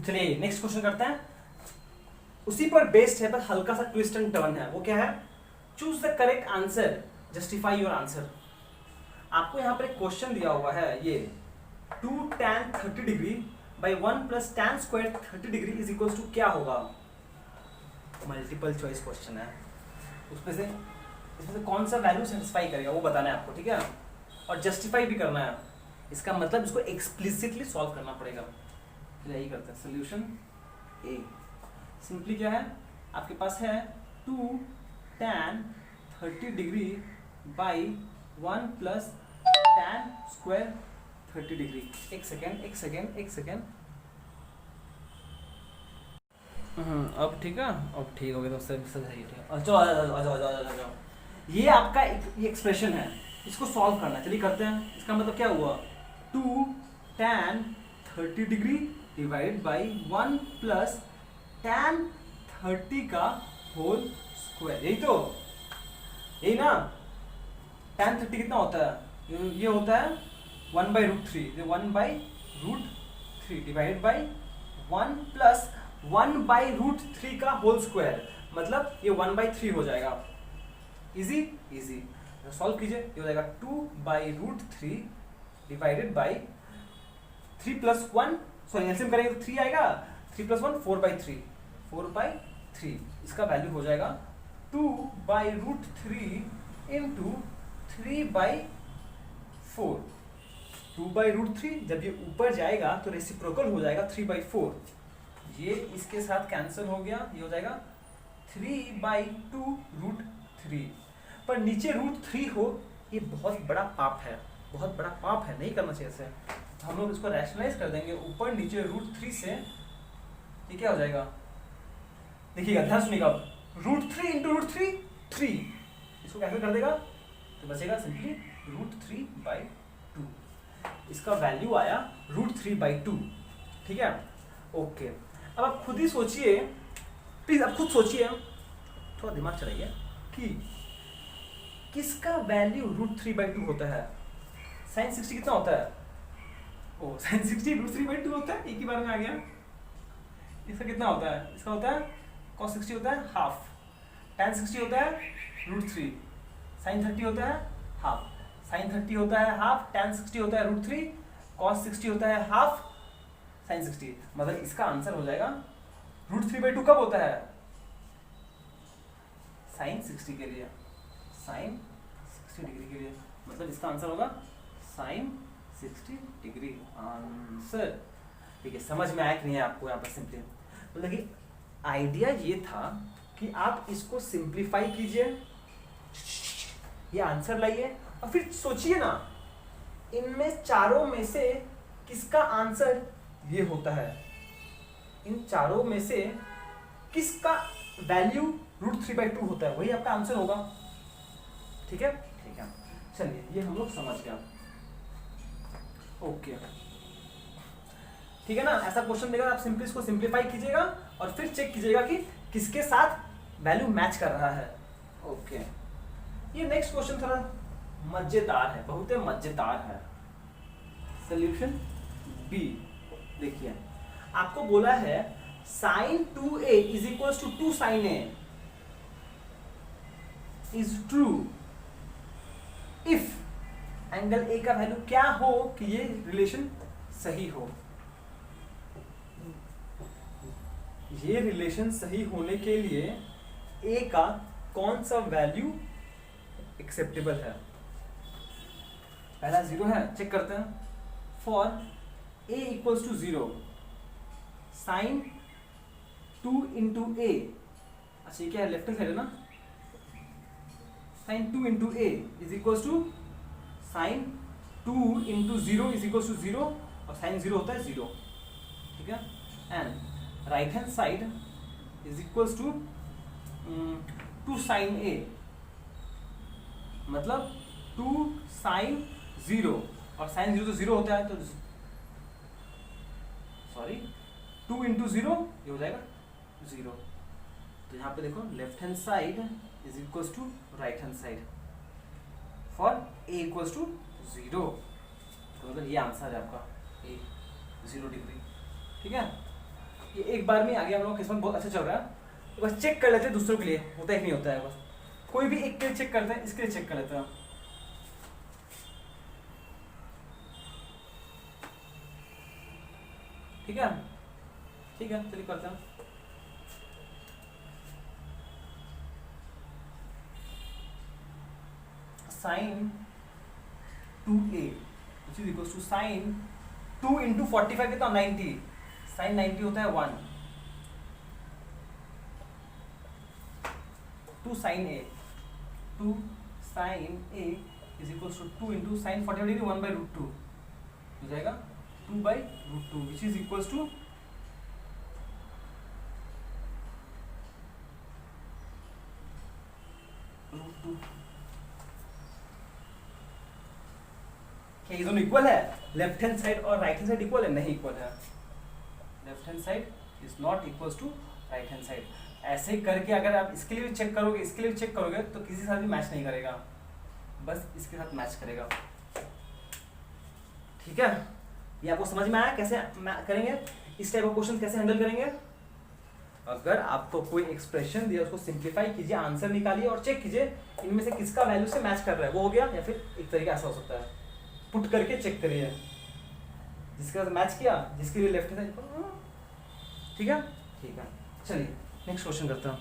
चलिए नेक्स्ट क्वेश्चन करते हैं, उसी पर बेस्ड है पर हल्का सा ट्विस्ट एंड टर्न है, वो क्या है, choose the correct answer, justify your answer. आपको यहाँ पर एक क्वेश्चन दिया हुआ है, ये 2 tan 30 degree by 1 plus tan square 30 degree is equals to क्या होगा, मल्टीपल चॉइस क्वेश्चन है, उसमें से इसमें से कौन सा वैल्यू सेटिस्फाई करेगा वो बताना है आपको, ठीक है, और जस्टिफाई भी करना है, इसका मतलब इसको एक्सप्लिसिटली सॉल्व करना पड़ेगा। चलिए यही करते हैं, सोल्यूशन ए सिंपली क्या है, आपके पास है 2 tan 30 degree by 1 plus tan square 30 degree. एक सेकेंड। अब ठीक है, अब ठीक हो गया, तो सब सही है। अच्छा आ जाओ। ये आपका ये एक्सप्रेशन है, इसको सॉल्व करना है। चलिए करते हैं। इसका मतलब क्या हुआ, 2 tan 30 degree divide by 1 plus tan 30 का होल स्क्वायर। यही तो, यही ना। tan 30 कितना होता है, ये होता है 1/√3, 1/√3 डिवाइड बाई 1 प्लस 1/√3 का होल स्क्वायर, मतलब ये 1/3 हो जाएगा। इजी इजी, सॉल्व कीजिए। ये हो जाएगा 2/√3 divided by 3 plus 1, sorry LCM करेंगे तो 3 आएगा, 3 प्लस 1 4/3, 4/3। इसका वैल्यू हो जाएगा 2/√3 इंटू 3/4। 2/√3 जब ये ऊपर जाएगा तो रेसिप्रोकल हो जाएगा 3/4। ये इसके साथ कैंसिल हो गया, ये हो जाएगा 3/2√3। पर नीचे √3 हो, ये बहुत बड़ा पाप है, बहुत बड़ा पाप है, नहीं करना चाहिए ऐसे। तो हम लोग इसको रैशनलाइज कर देंगे, ऊपर नीचे √3 से ये क्या हो जाएगा, देखिएगा, ध्यान सुनिएगा। √3 इंटू √3 3, इसको कैंसिल कर देगा तो बचेगा सिंपली √3/2। इसका वैल्यू आया √3/2। ठीक है, ओके। अब आप खुद ही सोचिए, प्लीज आप खुद सोचिए, थोड़ा दिमाग चलाइए कि किसका वैल्यू √3/2 होता है। sin 60 कितना होता है, ओ sin 60 √3/2 होता है, एक ही बार में आ गया। इसका कितना होता है, इसका होता है cos 60 होता है हाफ, tan 60 होता है √3, sin 30 होता है हाफ, sin 30 होता है हाफ, tan 60 होता है √3, cos 60 होता है हाफ, sin 60। मतलब इसका आंसर हो जाएगा √3/2 कब होता है, sin 60 के लिए, sin 60 डिग्री के लिए। मतलब इसका आंसर होगा sin 60 डिग्री आंसर। ठीक है, समझ में आया कि नहीं आपको यहाँ पर सिंपली, मतलब कि आइडिया ये था कि आप इसको सिंप्लीफाई कीजिए, ये आंसर लाइए और फिर सोचिए ना, इनमें चारों में से किसका आंसर ये होता है, इन चारों में से किसका वैल्यू √3/2 होता है, वही आपका आंसर होगा। ठीक है, ठीक है, चलिए ये हम लोग समझ गया। ओके, ठीक है ना। ऐसा क्वेश्चन देगा, आप सिंपली इसको सिंप्लीफाई कीजिएगा और फिर चेक कीजिएगा कि किसके साथ वैल्यू मैच कर रहा है। ओके, ये नेक्स्ट क्वेश्चन थोड़ा मजेदार है, बहुत ही मजेदार है। सॉल्यूशन बी, देखिए आपको बोला है sin 2a is equal to 2 sin a is true if angle a का वैल्यू क्या हो कि ये रिलेशन सही हो। ये रिलेशन सही होने के लिए ए का कौन सा वैल्यू एक्सेप्टेबल है। पहला 0 है, चेक करते हैं। For a equals to 0 sin 2 into A, अच्छा ये क्या है, लेफ्ट हैंड साइड है ना, sin 2 into a is equals to sin 2 into 0 is equals to 0 और sin 0 होता है 0। ठीक है, and right hand side is equals to 2 sin a, मतलब 2 sin 0 और sin 0 तो 0 होता है, तो सॉरी 2 इंटू 0 ये हो जाएगा 0। तो यहाँ पे देखो left hand side is equals to right hand side for a equals to 0। तो मतलब ये आंसर है आपका a 0 डिग्री। ठीक है, ये एक बार में आ गया, हम लोग किस्मत बहुत अच्छा चल रहा है। तो बस चेक कर लेते हैं दूसरों के लिए, होता है कि नहीं होता है, बस कोई भी एक के लिए चेक करते हैं, इसके लिए चेक कर लेते हैं। ठीक है, ठीक है, चलिए करते हैं। sin 2a which is equals to sin 2 into 45 कितना 90, sin 90 होता है 1, 2 sin a is equals to 2 into sin 45 degree 1/√2 हो जाएगा 2/√2 विच इज इक्वल्स टू √2। क्या ये दोनों इक्वल है? लेफ्ट हैंड साइड और राइट हैंड साइड इक्वल है? नहीं इक्वल है। Left hand side is not equals to right hand side. ऐसे करके अगर आप इसके लिए भी चेक करोगे, इसके लिए भी चेक करोगे, तो किसी के साथ भी मैच नहीं करेगा, बस इसके साथ मैच करेगा। ठीक है, ये आपको समझ में आया कैसे करेंगे इस टाइप ऑफ क्वेश्चन, कैसे हैंडल करेंगे? अगर आपको कोई एक्सप्रेशन दिया उसको सिंप्लीफाई कीजिए, आंसर निकालिए और चेक कीजिए इनमें से किसका वैल्यू से मैच कर रहा है, वो हो गया। या फिर एक तरीका ऐसा हो सकता है, पुट करके चेक करिए, जिसके साथ मैच किया, जिसके लिए लेफ्ट हैंड साइड। ठीक है, ठीक है, चलिए नेक्स्ट क्वेश्चन करते हैं।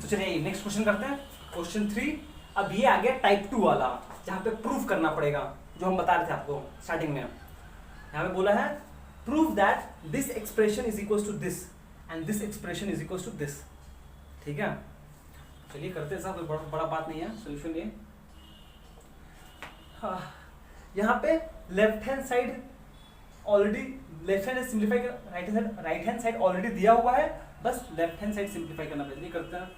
तो चलिए नेक्स्ट क्वेश्चन करते हैं, क्वेश्चन 3। अब ये आ गया टाइप 2 वाला, जहां पे प्रूफ करना पड़ेगा, जो हम बता रहे थे आपको स्टार्टिंग में। यहाँ पे बोला है prove that this expression is equal to this and this expression is equal to this. ठीक है, चलिए करते हैं, कोई बड़ा बात नहीं है, सोल्यूशन ये। हाँ, यहाँ पे left hand side already, left hand simplify कर, राइट हैंड साइड ऑलरेडी दिया हुआ है, बस लेफ्ट हैंड साइड सिंप्लीफाई करना पड़ेगा। करते हैं,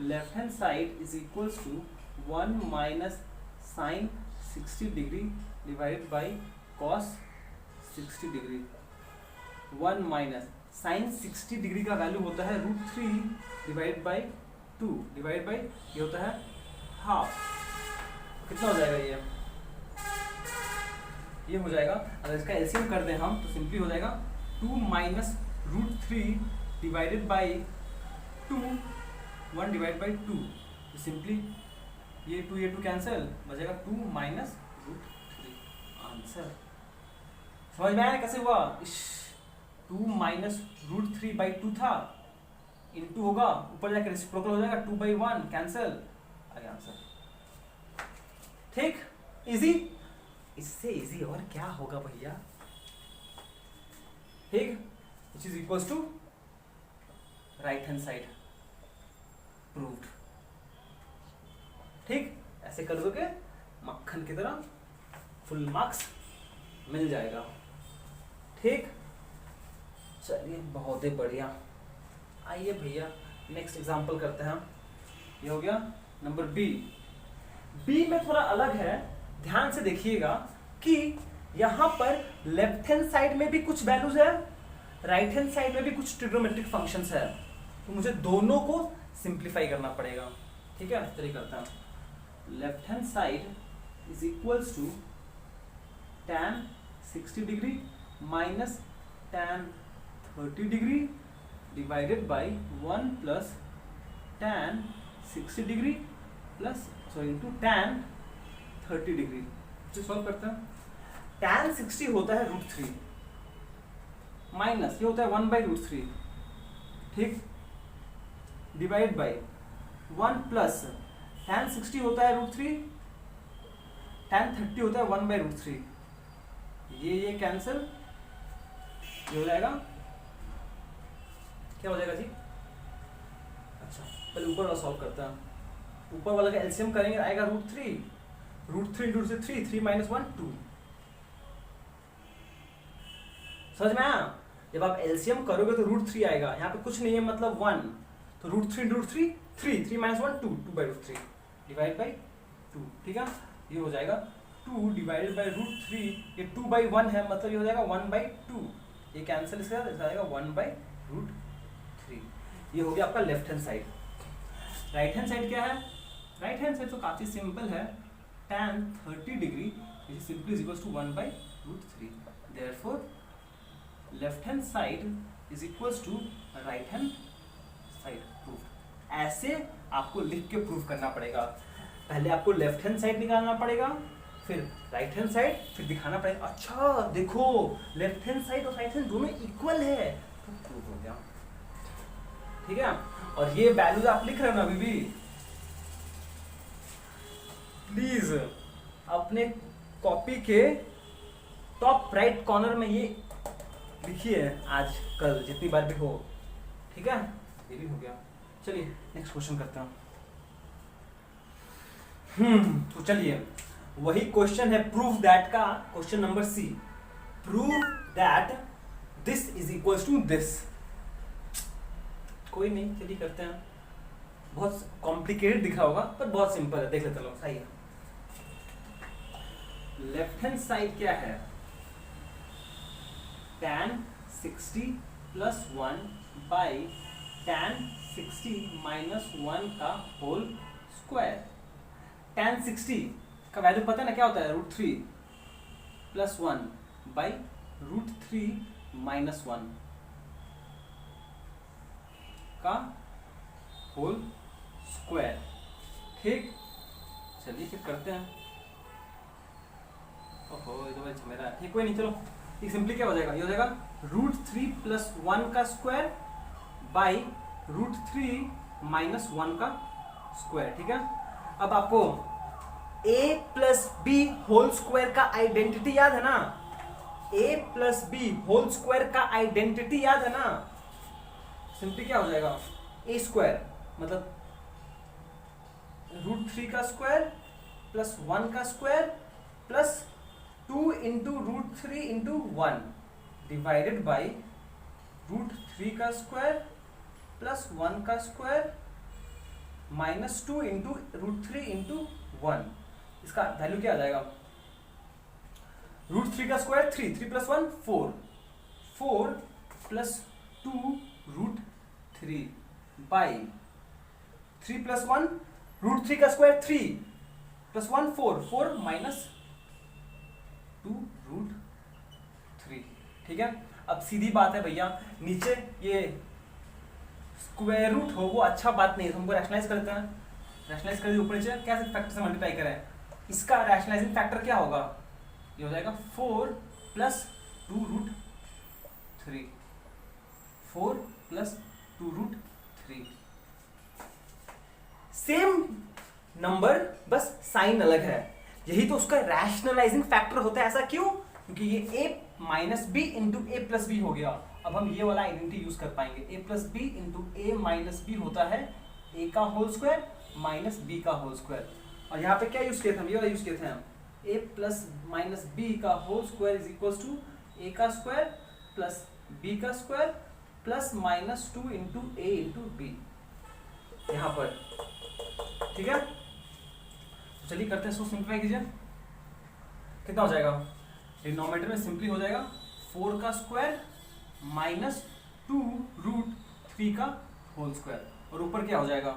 left hand side is equals to 1 minus sine 60 degree divided by cos 60 degree. 1 minus sine 60 degree का वैल्यू होता है √3 डिवाइड बाई 2 डिवाइड बाई ये होता है हाफ। कितना हो जाएगा ये हो जाएगा, अगर इसका एलसीएम कर दें हम तो सिंपली हो जाएगा 2 minus √3 divided by 2, 1 divide by 2। Simply ये 2 कैंसिल, बचेगा 2 माइनस √3। आंसर समझ में आया कैसे हुआ? 2 माइनस √3 बाई 2 था, इनटू होगा, ऊपर जाकर रेसिप्रोकल हो जाएगा, 2/1 कैंसिल, आ गया आंसर। ठीक, इजी, इससे इजी और क्या होगा भैया? ठीक, which is equals to right hand side proved. ठीक, ऐसे कर दोगे मक्खन की तरह फुल मार्क्स मिल जाएगा। ठीक, चलिए बहुत ही बढ़िया। आइए भैया नेक्स्ट एग्जांपल करते हैं। ये हो गया नंबर बी। बी में थोड़ा अलग है, ध्यान से देखिएगा कि यहां पर लेफ्ट हैंड साइड में भी कुछ वैल्यूज है, राइट हैंड साइड में भी कुछ ट्रिग्नोमेट्रिक फंक्शंस है, तो मुझे दोनों को सिंप्लीफाई करना पड़ेगा। ठीक है, चलिए करते हैं। Left hand side is equals to tan 60 degree minus tan 30 degree divided by 1 plus tan 60 degree plus into tan 30 degree. इसे सॉल्व करते हैं। tan 60 होता है √3 माइनस ये होता है 1/√3, ठीक, डिवाइड बाई 1 प्लस tan 60 होता है √3, tan 30 होता है 1/√3। ये कैंसिल, ये हो जाएगा, क्या हो जाएगा जी? अच्छा, पहले ऊपर वाला सॉल्व करते हैं। ऊपर वाला का एलसीएम करेंगे, आएगा √3 इंटू 3 माइनस 1 2। समझ में आया? जब आप एलसीएम करोगे तो √3 आएगा, यहाँ पे कुछ नहीं है मतलब 1, तो √3 इंटू 3 माइनस 1 2/√3 डिवाइड बाई 2। ठीक है, ये हो जाएगा 2 डिवाइडेड बाई √3, ये 2/1 है, मतलब ये हो जाएगा 1/2। ये कैंसिल इसके साथ जाएगा 1/√3। ये हो गया आपका left hand side. Right hand side क्या है? राइट हैंड साइड तो काफी सिंपल है, tan 30 degree is simply equals to 1/√3। Therefore left hand side is equals to right hand side proof. ऐसे आपको लिख के प्रूफ करना पड़ेगा। पहले आपको लेफ्ट हैंड साइड निकालना पड़ेगा, फिर राइट हैंड साइड, फिर दिखाना पड़ेगा अच्छा देखो लेफ्ट हैंड साइड और राइट हैंड दोनों इक्वल है, तो प्रूफ हो गया। ठीक है, और ये वैल्यूज आप लिख रहे हो ना अभी भी, प्लीज अपने कॉपी के टॉप राइट कॉर्नर में ये लिखिए, आज कल जितनी बार भी हो। ठीक है, ये भी हो गया। चलिए नेक्स्ट क्वेश्चन करते हैं। तो चलिए वही क्वेश्चन है प्रूव दैट का, question number C, prove that this is equal to this. कोई नहीं, चलिए करते हैं। बहुत कॉम्प्लिकेटेड दिख रहा होगा पर बहुत सिंपल है, देख लेते लोग। सही है। लेफ्ट हैंड साइड क्या है, tan 60 plus 1 by tan 60 minus 1 का होल स्क्वायर। tan 60 का वैल्यू पता है ना क्या होता है, √3 प्लस 1 बाई √3 माइनस 1 का होल स्क्वायर। ठीक, चलिए फिर करते हैं। ओहो ये तो बड़ा झमेला है। ठीक, कोई नहीं, चलो ये सिंपली क्या हो जाएगा, ये हो जाएगा √3 प्लस 1 का स्क्वायर बाई √3 माइनस 1 का स्क्वायर। ठीक है, अब आपको a plus B whole square का आइडेंटिटी याद है ना, a plus B whole square का आइडेंटिटी याद है ना। सिंपली क्या हो जाएगा, a स्क्वायर मतलब √3 का स्क्वायर प्लस 1 का square plus 2 into √3 into 1 divided by √3 का स्क्वायर प्लस 1 का स्क्वायर माइनस 2 इंटू √3 इंटू 1। इसका वैल्यू क्या आ जाएगा, √3 का square 3 plus 1 4 plus 2 √3 by 3 plus 1 √3 का स्क्वायर 3 प्लस 1 4 माइनस 2 √3। ठीक है, अब सीधी बात है भैया, नीचे ये स्क्वायर रूट हो वो अच्छा बात नहीं है, हमको रैशनलाइज करते हैं। रैशनलाइज कर ऊपर नीचे कैसे फैक्टर से मल्टीप्लाई करें, इसका रैशनलाइजिंग फैक्टर क्या होगा, ये हो जाएगा 4 प्लस 2 √3 4 प्लस 2 √3। सेम नंबर बस साइन अलग है, यही तो उसका रैशनलाइजिंग फैक्टर होता है। ऐसा क्यों, क्योंकि ये a minus B into A plus B हो गया। अब हम ये वाला आइडेंटिटी यूज कर पाएंगे, a plus B into A minus B होता है a का होल स्क्वायर माइनस b का होल स्क्वायर। और यहाँ पे क्या यूज किए थे हम, ये वाला यूज किए थे हम, a प्लस माइनस बी का whole square is equal to a का स्क्वायर प्लस b का square plus minus 2 into A into B यहाँ पर। ठीक है, तो चलिए करते हैं, इसको सिंप्लीफाई कीजिए। कितना हो जाएगा, डिनोमिनेटर में सिंपली हो जाएगा 4 का स्क्वायर माइनस 2 √3 का होल स्क्वायर, और ऊपर क्या हो जाएगा,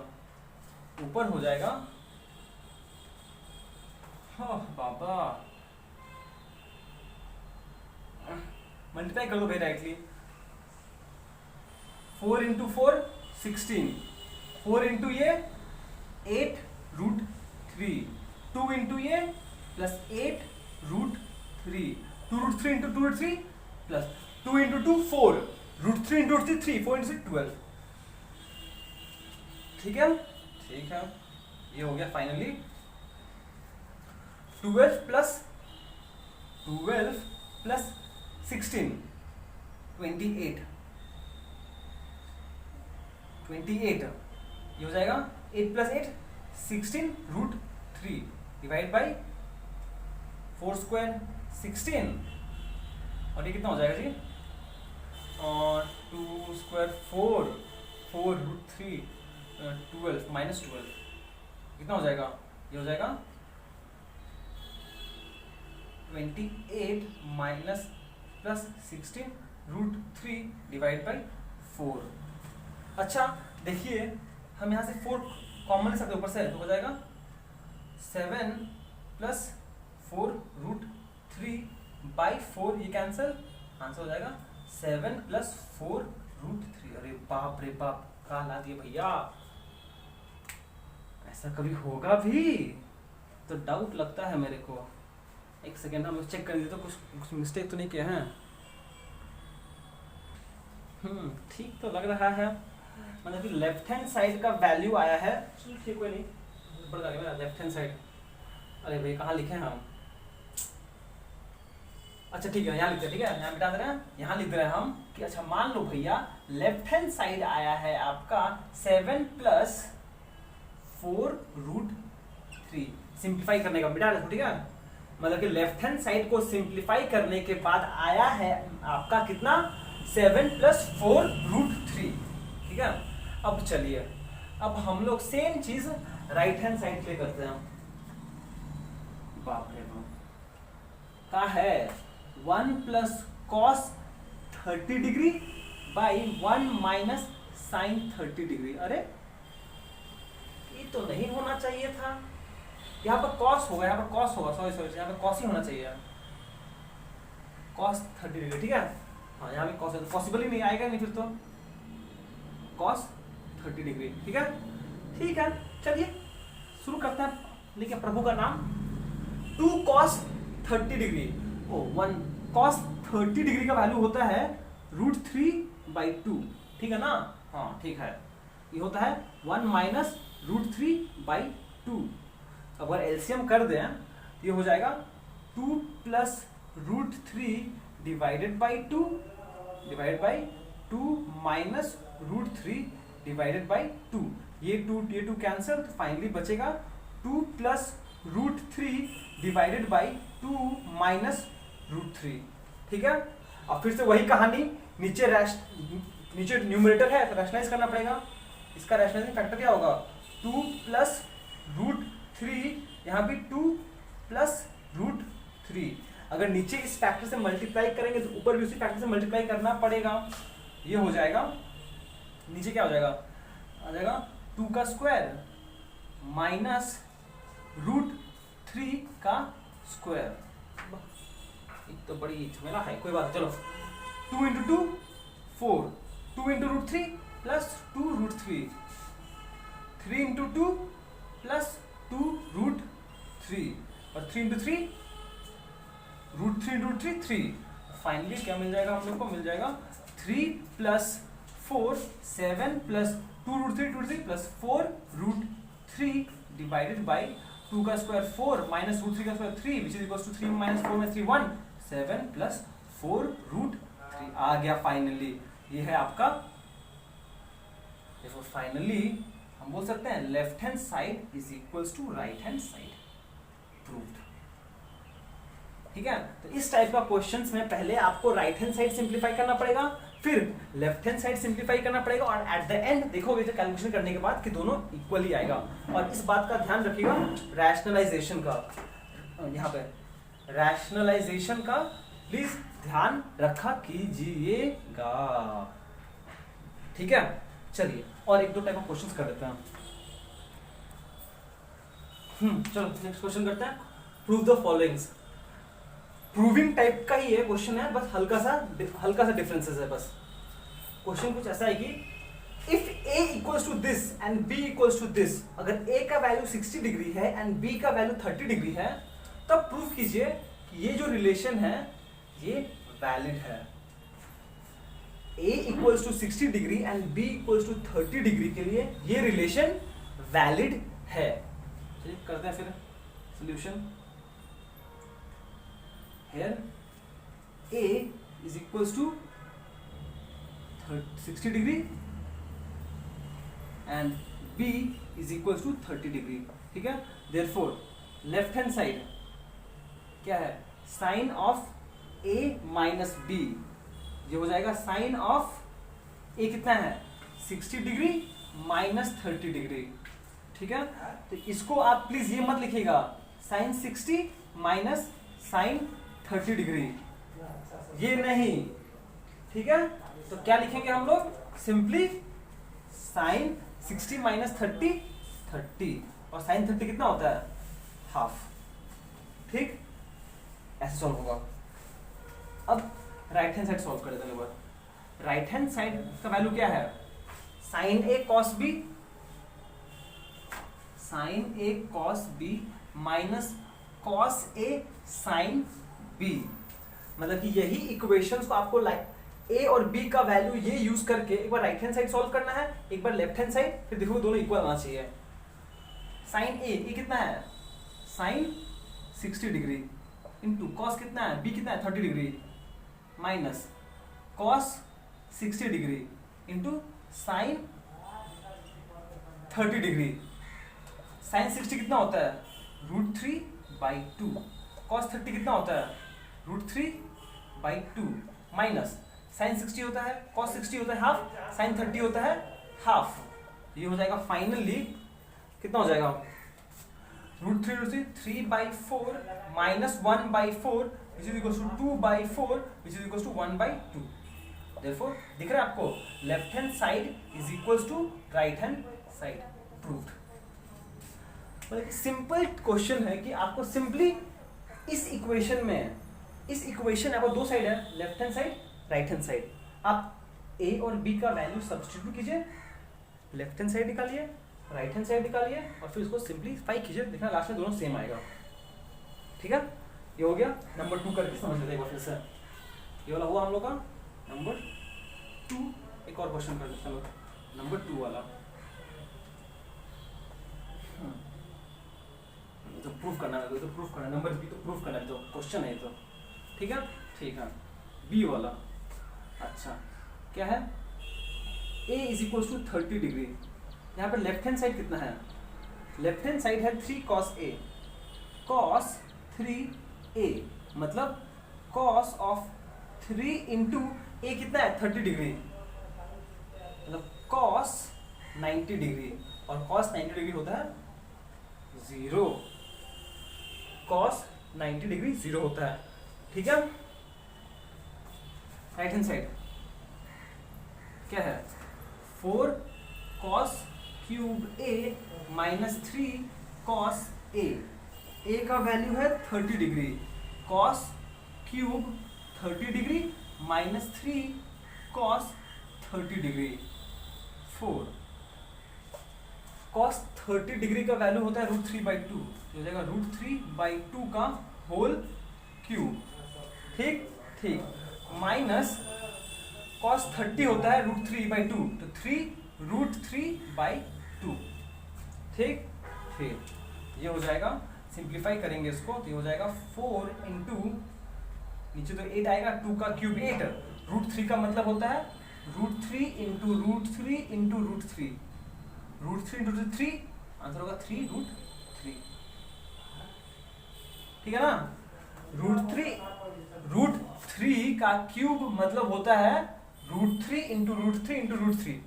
ऊपर हो जाएगा बाबा मल्टीप्लाई कर दो भाई डायरेक्टली। 4 इंटू 4 16, 4 इंटू ये 8 √3, 2 इंटू ये plus 8 √3, 2 √3 into 2 √3 plus 2 into 2 4 √3 into 3 4 into 12। ठीक है, ठीक है, ये हो गया फाइनली 12 प्लस 16 28 ये हो जाएगा 8 प्लस 8 16 √3 डिवाइड बाई 4 स्क्वायर 16, और ये कितना हो जाएगा जी, और 2 स्क्वायर 4 √3 12 माइनस 12 कितना हो जाएगा, ये हो जाएगा 28 माइनस प्लस 16 √3 डिवाइड बाई 4। अच्छा देखिए, हम यहाँ से 4 कॉमन ले सकते हैं ऊपर से, तो हो जाएगा 7 प्लस 4 √3 बाई 4, ये कैंसिल, आंसर हो जाएगा 7 प्लस 4 √3। अरे बाप रे बाप, कहाँ ला दिए भैया, ऐसा कभी होगा भी, तो डाउट लगता है मेरे को। एक सेकेंड हम चेक कर दीजिए तो कुछ मिस्टेक तो नहीं किया है। ठीक तो लग रहा है, मतलब कि लेफ्ट हैंड साइड का वैल्यू आया है, ठीक कोई नहीं, बढ़ गया लेफ्ट हैंड साइड। अरे भाई कहाँ लिखे हैं हम, अच्छा ठीक है यहाँ लिखते हैं, ठीक है यहाँ बिठा दे रहे हैं, यहाँ लिख रहे हैं हम कि अच्छा मान लो भैया लेफ्ट हैंड साइड आया है आपका 7 प्लस 4 √3, सिंप्लीफाई करने का बेटा, ठीक है, मतलब कि लेफ्ट हैंड साइड को सिंप्लीफाई करने के बाद आया है आपका कितना 7 + 4√3, ठीक है। अब चलिए, अब हम लोग सेम चीज राइट हैंड साइड पे करते हैं। बाप रे बाप, का है 1 + cos 30 degree by 1 - sin 30 degree. अरे ये तो नहीं होना चाहिए था, यहाँ पर cos होगा, यहाँ पर cos होगा, सॉरी यहाँ पर cos ही होना चाहिए, cos 30 डिग्री, ठीक है। हाँ यहाँ पे cos पॉसिबल ही नहीं आएगा, नहीं फिर तो cos 30 डिग्री, ठीक है। ठीक है, चलिए शुरू करते हैं, लिखिए प्रभु का नाम। 2 cos 30 डिग्री, ओ 1 cos 30 डिग्री का वैल्यू होता है √3/2, ठीक है ना। हाँ ठीक है, ये होता है 1 - √3/2। अगर एलसीएम कर दें ये हो जाएगा 2 + √3 divided by 2 divided by 2 minus √3/2। ये 2 कैंसिल, तो फाइनली बचेगा 2 + √3 डिवाइडेड बाई 2 माइनस √3, ठीक है। अब फिर से वही कहानी, नीचे न्यूमरेटर है तो रैशनलाइज करना पड़ेगा। इसका रैशनलाइजिंग फैक्टर क्या होगा 2 + √3, यहाँ भी 2 + √3। अगर नीचे इस फैक्टर से मल्टीप्लाई करेंगे तो ऊपर भी उसी फैक्टर से मल्टीप्लाई करना पड़ेगा। ये हो जाएगा, नीचे क्या हो जाएगा, आ जाएगा 2 का स्क्वायर माइनस √3 का स्क्वायर। एक तो बड़ी झमेला है, कोई बात, चलो 2 × 2 4, 2 × √3 + 2√3, 3 × 2 + 2√3 और 3 × 3 √3 3। फाइनली क्या मिल जाएगा हम लोग को, मिल जाएगा 3 + 4 7 + 2√3 + 4√3 डिवाइडेड बाई 2 का स्क्वायर 4 माइनस √3 का square 3 which is equals to 3 - 4 में 3 1 7 + 4√3 आ गया फाइनली। ये है आपका, देखो फाइनली हम बोल सकते हैं left hand side is equals to right hand side, proved, ठीक है। तो इस टाइप का क्वेश्चंस में पहले आपको राइट हैंड साइड सिंप्लीफाई करना पड़ेगा, फिर लेफ्ट हैंड साइड सिंप्लीफाई करना पड़ेगा, और एट द एंड देखोगे तो कैलकुलेशन करने के बाद कि दोनों इक्वल ही आएगा। और इस बात का ध्यान रखिएगा रैशनलाइजेशन का, यहाँ पे रैशनलाइजेशन का प्लीज ध्यान रखा कीजिएगा, ठीक है। चलिए और 1-2 टाइप ऑफ क्वेश्चंस कर देते हैं। चलो नेक्स्ट क्वेश्चन करते हैं। Prove the followings. Proving type का ही है क्वेश्चन है, बस हल्का सा डिफरेंसेस है। बस क्वेश्चन कुछ ऐसा है कि if a equals to this and b equals to this, अगर a का वैल्यू 60 डिग्री है एंड b का वैल्यू 30 डिग्री है, तब प्रूव कीजिए कि ये जो रिलेशन है ये वैलिड है। a equals to 60 degree and b equals to 30 degree के लिए ये रिलेशन वैलिड है। चलिए करते हैं फिर solution. Here a is equals to 60 degree and b is equals to 30 degree, ठीक है। Therefore लेफ्ट हैंड साइड क्या है, sine of a minus b, ये हो जाएगा साइन ऑफ a कितना है 60 डिग्री माइनस 30 डिग्री, ठीक है। तो इसको आप प्लीज ये मत लिखिएगा साइन 60 माइनस साइन 30 डिग्री, ये नहीं, ठीक है। तो क्या लिखेंगे हम लोग, सिंपली साइन 60 माइनस 30 30, और साइन 30 कितना होता है हाफ, ठीक। ऐसे सॉल्व होगा। अब राइट हैंड साइड सॉल्व कर देते हैं। राइट हैंड साइड का वैल्यू क्या है, sine A cos B, sign A cos B minus cos A sine B, मतलब कि यही इक्वेशंस को आपको ए और बी का वैल्यू ये यूज करके एक बार राइट हैंड साइड सॉल्व करना है, एक बार लेफ्ट हैंड साइड, फिर देखो दोनों इक्वल आना चाहिए। साइन ए कितना है साइन 60 डिग्री इंटू कॉस कितना है बी कितना है 30 degree minus cos 60 degree into sine 30 degree. Sine 60 कितना होता है √3/2 cos 30 कितना होता है √3/2 माइनस sin 60 होता है cos 60 होता है हाफ sin 30 होता है हाफ। ये हो जाएगा फाइनली कितना हो जाएगा √3/4 minus 1/4 which is equals to 2/4 which is equals to 1/2। Therefore दिख रहा है आपको left hand side is equals to right hand side proved. Simple question है कि आपको सिंपली इस इक्वेशन में इस इक्वेशन आपको दो साइड है left hand side right hand side, आप ए और बी का वैल्यू सब्स्टिट्यूट कीजिए, लेफ्ट हैंड साइड निकालिए राइट हैंड साइड निकालिए और फिर इसको सिंप्लीफाई कीजिए, देखना लास्ट में दोनों सेम आएगा। ठीक है, ये हो गया नंबर 2 करके समझ लेते हैं फिर से। ये वाला हुआ हम लोग का नंबर 2। एक और क्वेश्चन कर लेते हैं नंबर 2 वाला, तो प्रूफ करना है, तो प्रूफ करना नंबर बी तो प्रूफ करना है, तो क्वेश्चन है तो ठीक है। ठीक है, बी वाला अच्छा क्या है a is equal to 30 degree. यहाँ पर लेफ्ट हैंड साइड कितना है, लेफ्ट हैंड साइड है 3 cos a, cos 3a मतलब cos ऑफ 3 इंटू a कितना है 30 डिग्री मतलब cos 90 डिग्री और cos 90 डिग्री होता है 0, cos 90 डिग्री 0 होता है। ठीक है, राइट हैंड साइड क्या है 4 cos cube a minus 3 cos a, a का वैल्यू है 30 degree, cos cube 30 degree minus 3 cos 30 degree 4 cos 30 degree का वैल्यू होता है √3/2, हो जाएगा √3/2 का होल क्यूब। ठीक ठीक, माइनस cos 30 होता है √3/2 तो 3√3/2। ठीक ठीक, ये हो जाएगा सिंप्लीफाई करेंगे इसको तो ये हो जाएगा 4 इंटू नीचे तो 8 आएगा 2 का क्यूब 8, √3 का मतलब होता है √3 इंटू √3 इंटू √3, √3 इंटू √3 आंसर होगा 3√3। ठीक है ना, √3 का क्यूब मतलब होता है √3 इंटू √3 इंटू √3।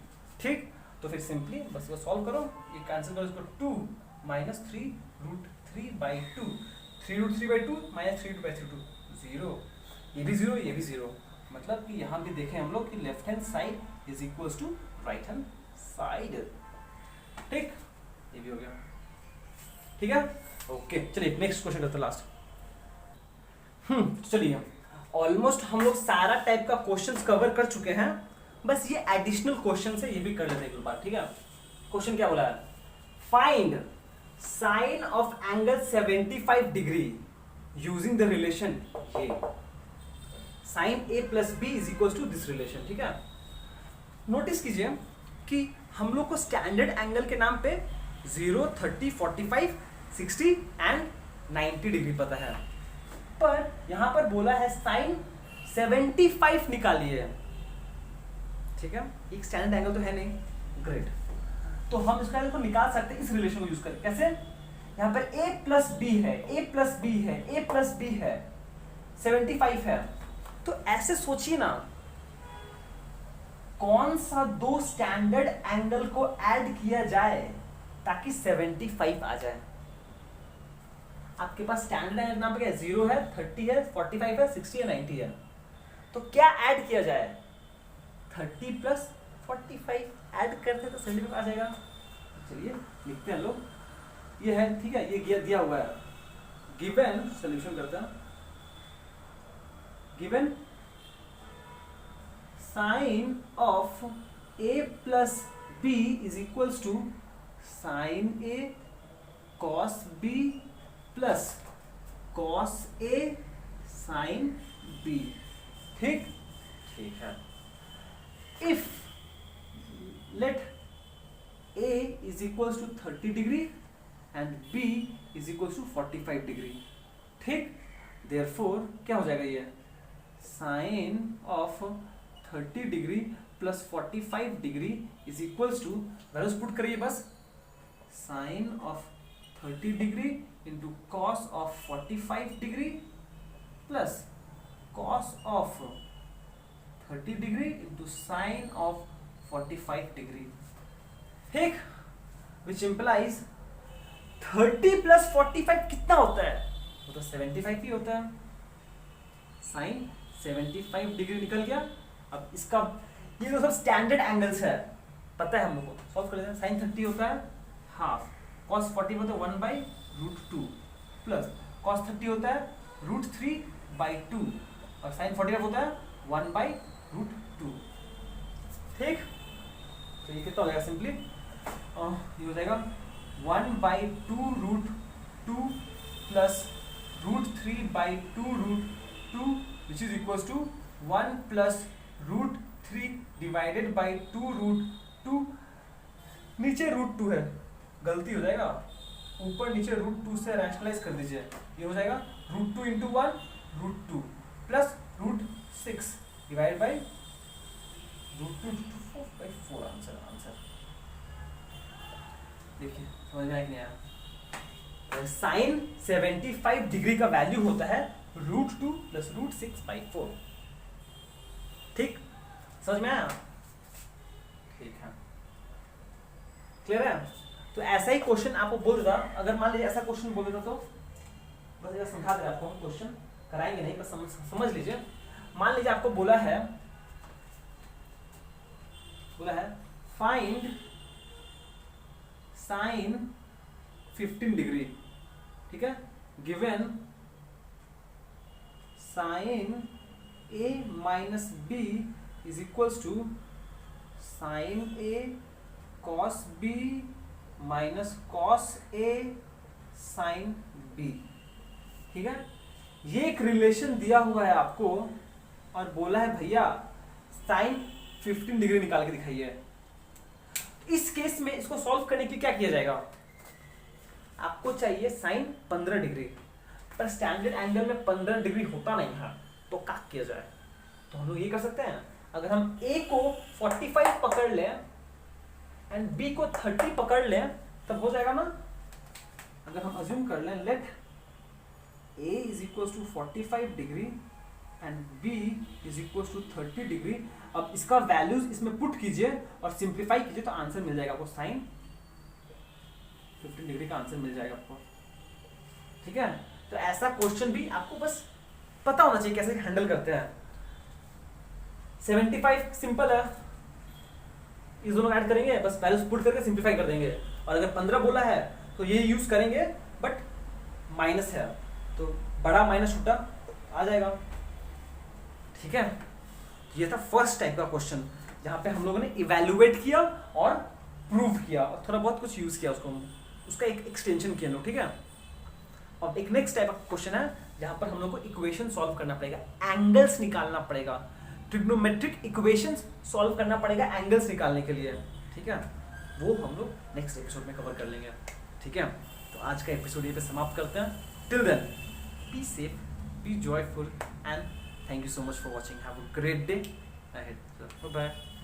ठीक, तो फिर सिंपली बस इसको सॉल्व करो, ये कैंसिल करो, इसको 2 माइनस 3√3/2, 3√3/2 माइनस 3√3/2 0, ये भी 0 ये भी 0, मतलब कि यहाँ भी देखें हम लोग कि left hand side is equals to right hand side. ठीक, ये भी हो गया। ठीक है, ओके चलिए नेक्स्ट क्वेश्चन करते हैं लास्ट। चलिए ऑलमोस्ट हम लोग सारा टाइप का क्वेश्चंस कवर कर चुके हैं, बस ये एडिशनल क्वेश्चन है ये भी कर लेते हैं एक बार। ठीक है, क्वेश्चन क्या बोला है, find sine of angle 75 degree using the relation A, sine a plus B is equal to this relation. ठीक है, नोटिस कीजिए कि हम लोग को स्टैंडर्ड एंगल के नाम पे 0, 30, 45, 60 एंड 90 डिग्री पता है, पर यहां पर बोला है साइन 75 निकालिए। ठीक है, एक स्टैंडर्ड एंगल तो है नहीं, ग्रेट, तो हम इसका एंगल को निकाल सकते हैं इस रिलेशन को यूज करके। कैसे, यहां पर a प्लस बी है, a प्लस बी है, a प्लस बी है, 75 है, तो ऐसे सोचिए ना कौन सा दो स्टैंडर्ड एंगल को ऐड किया जाए ताकि 75 आ जाए। आपके पास स्टैंडर्ड एंगल नाम पे क्या है, 0 है, 30 है, 45 है, 60 है, 90 है, तो क्या ऐड किया जाए, 30 प्लस 45 ऐड करते तो 75 आ जाएगा। चलिए लिखते हैं लोग, ये है, ठीक है, ये दिया हुआ है, गिवन सॉल्यूशन करते हैं, given sine of a plus b is equals to sine a cos b plus cos a sin b। ठीक ठीक है, if let a is equals to 30 degree and b is equals to 45 degree। ठीक, therefore क्या हो जाएगा, ये sine of 30 degree plus 45 degree is equals to, values put करिए बस, sine of 30 degree into cos of 45 degree plus cos of 30 degree into sine of 45 degree, ठीक, which implies 30 plus 45 कितना होता है, वो तो 75 ही होता है। साइन 75 डिग्री निकल गया। अब इसका ये तो सब स्टैंडर्ड एंगल्स है, पता है हम लोग को, सॉल्व कर लेते हैं। साइन 30 होता है हाफ, कॉस 40 होता है 1/√2 प्लस कॉस 30 होता है √3/2 और साइन 45 होता है 1/√2, ठीक। तो ये कितना हो जाएगा सिंपली, ये हो जाएगा 1/2√2 plus √3/2√2 which is equal to 1 plus √3 divided by 2√2, नीचे √2 है, गलती हो जाएगा, ऊपर नीचे √2 से रैशनलाइज कर दीजिए, ये हो जाएगा √2 into 1 √2 plus √6 divide by √2/4 answer. देखिए समझ में आया कि नहीं आया। साइन 75 डिग्री का वैल्यू होता है √2 प्लस √6/4, ठीक, समझ में आया, ठीक है, क्लियर है। तो ऐसा ही क्वेश्चन आपको बोल देता, अगर मान लीजिए ऐसा क्वेश्चन बोल देता तो बस ये समझा दे आपको, क्वेश्चन कराएंगे नहीं, बस समझ लीजिए। मान लीजिए आपको बोला है फाइंड साइन 15 डिग्री, ठीक है, given sine a minus B is equals to sine a cos b minus cos a sine b, ठीक है। ये एक रिलेशन दिया हुआ है आपको और बोला है भैया साइन 15 डिग्री निकाल के दिखाइए। इस केस में इसको सॉल्व करने के लिए क्या किया जाएगा, आपको चाहिए साइन 15 डिग्री, पर स्टैंडर्ड एंगल में 15 डिग्री होता नहीं है, तो क्या किया जाए। तो हम लोग ये कर सकते हैं, अगर हम a को 45 पकड़ लें एंड b को 30 पकड़ लें तब हो जाएगा ना। अगर हम अज्यूम कर लें let a is equal to 45 degree and b is equal to 30 degree, अब इसका वैल्यूज इसमें पुट कीजिए और सिंप्लीफाई कीजिए तो आंसर मिल जाएगा आपको, साइन 15 डिग्री का आंसर मिल जाएगा आपको, ठीक है। तो ऐसा क्वेश्चन भी आपको बस पता होना चाहिए कैसे हैंडल करते हैं। 75 सिंपल है, इस दोनों ऐड करेंगे, बस वैल्यूज पुट करके सिंप्लीफाई कर देंगे, और अगर 15 बोला है तो ये यूज करेंगे, बट माइनस है तो बड़ा माइनस छोटा आ जाएगा, ठीक है। ये था फर्स्ट टाइप का क्वेश्चन जहां पे हम लोगों ने इवैल्यूएट किया और प्रूव किया और थोड़ा बहुत कुछ यूज किया, उसका एक एक्सटेंशन किया लोग, ठीक है। अब एक नेक्स्ट टाइप का क्वेश्चन है जहां पर हम लोग को इक्वेशन सॉल्व करना पड़ेगा, एंगल्स निकालना पड़ेगा, ट्रिग्नोमेट्रिक इक्वेशंस सॉल्व करना पड़ेगा एंगल्स निकालने के लिए, ठीक है। वो हम लोग नेक्स्ट एपिसोड में कवर कर लेंगे, ठीक है। तो आज का एपिसोड ये पे समाप्त करते हैं। Till then be safe, be joyful and thank you so much for watching. Have a great day ahead. Bye bye.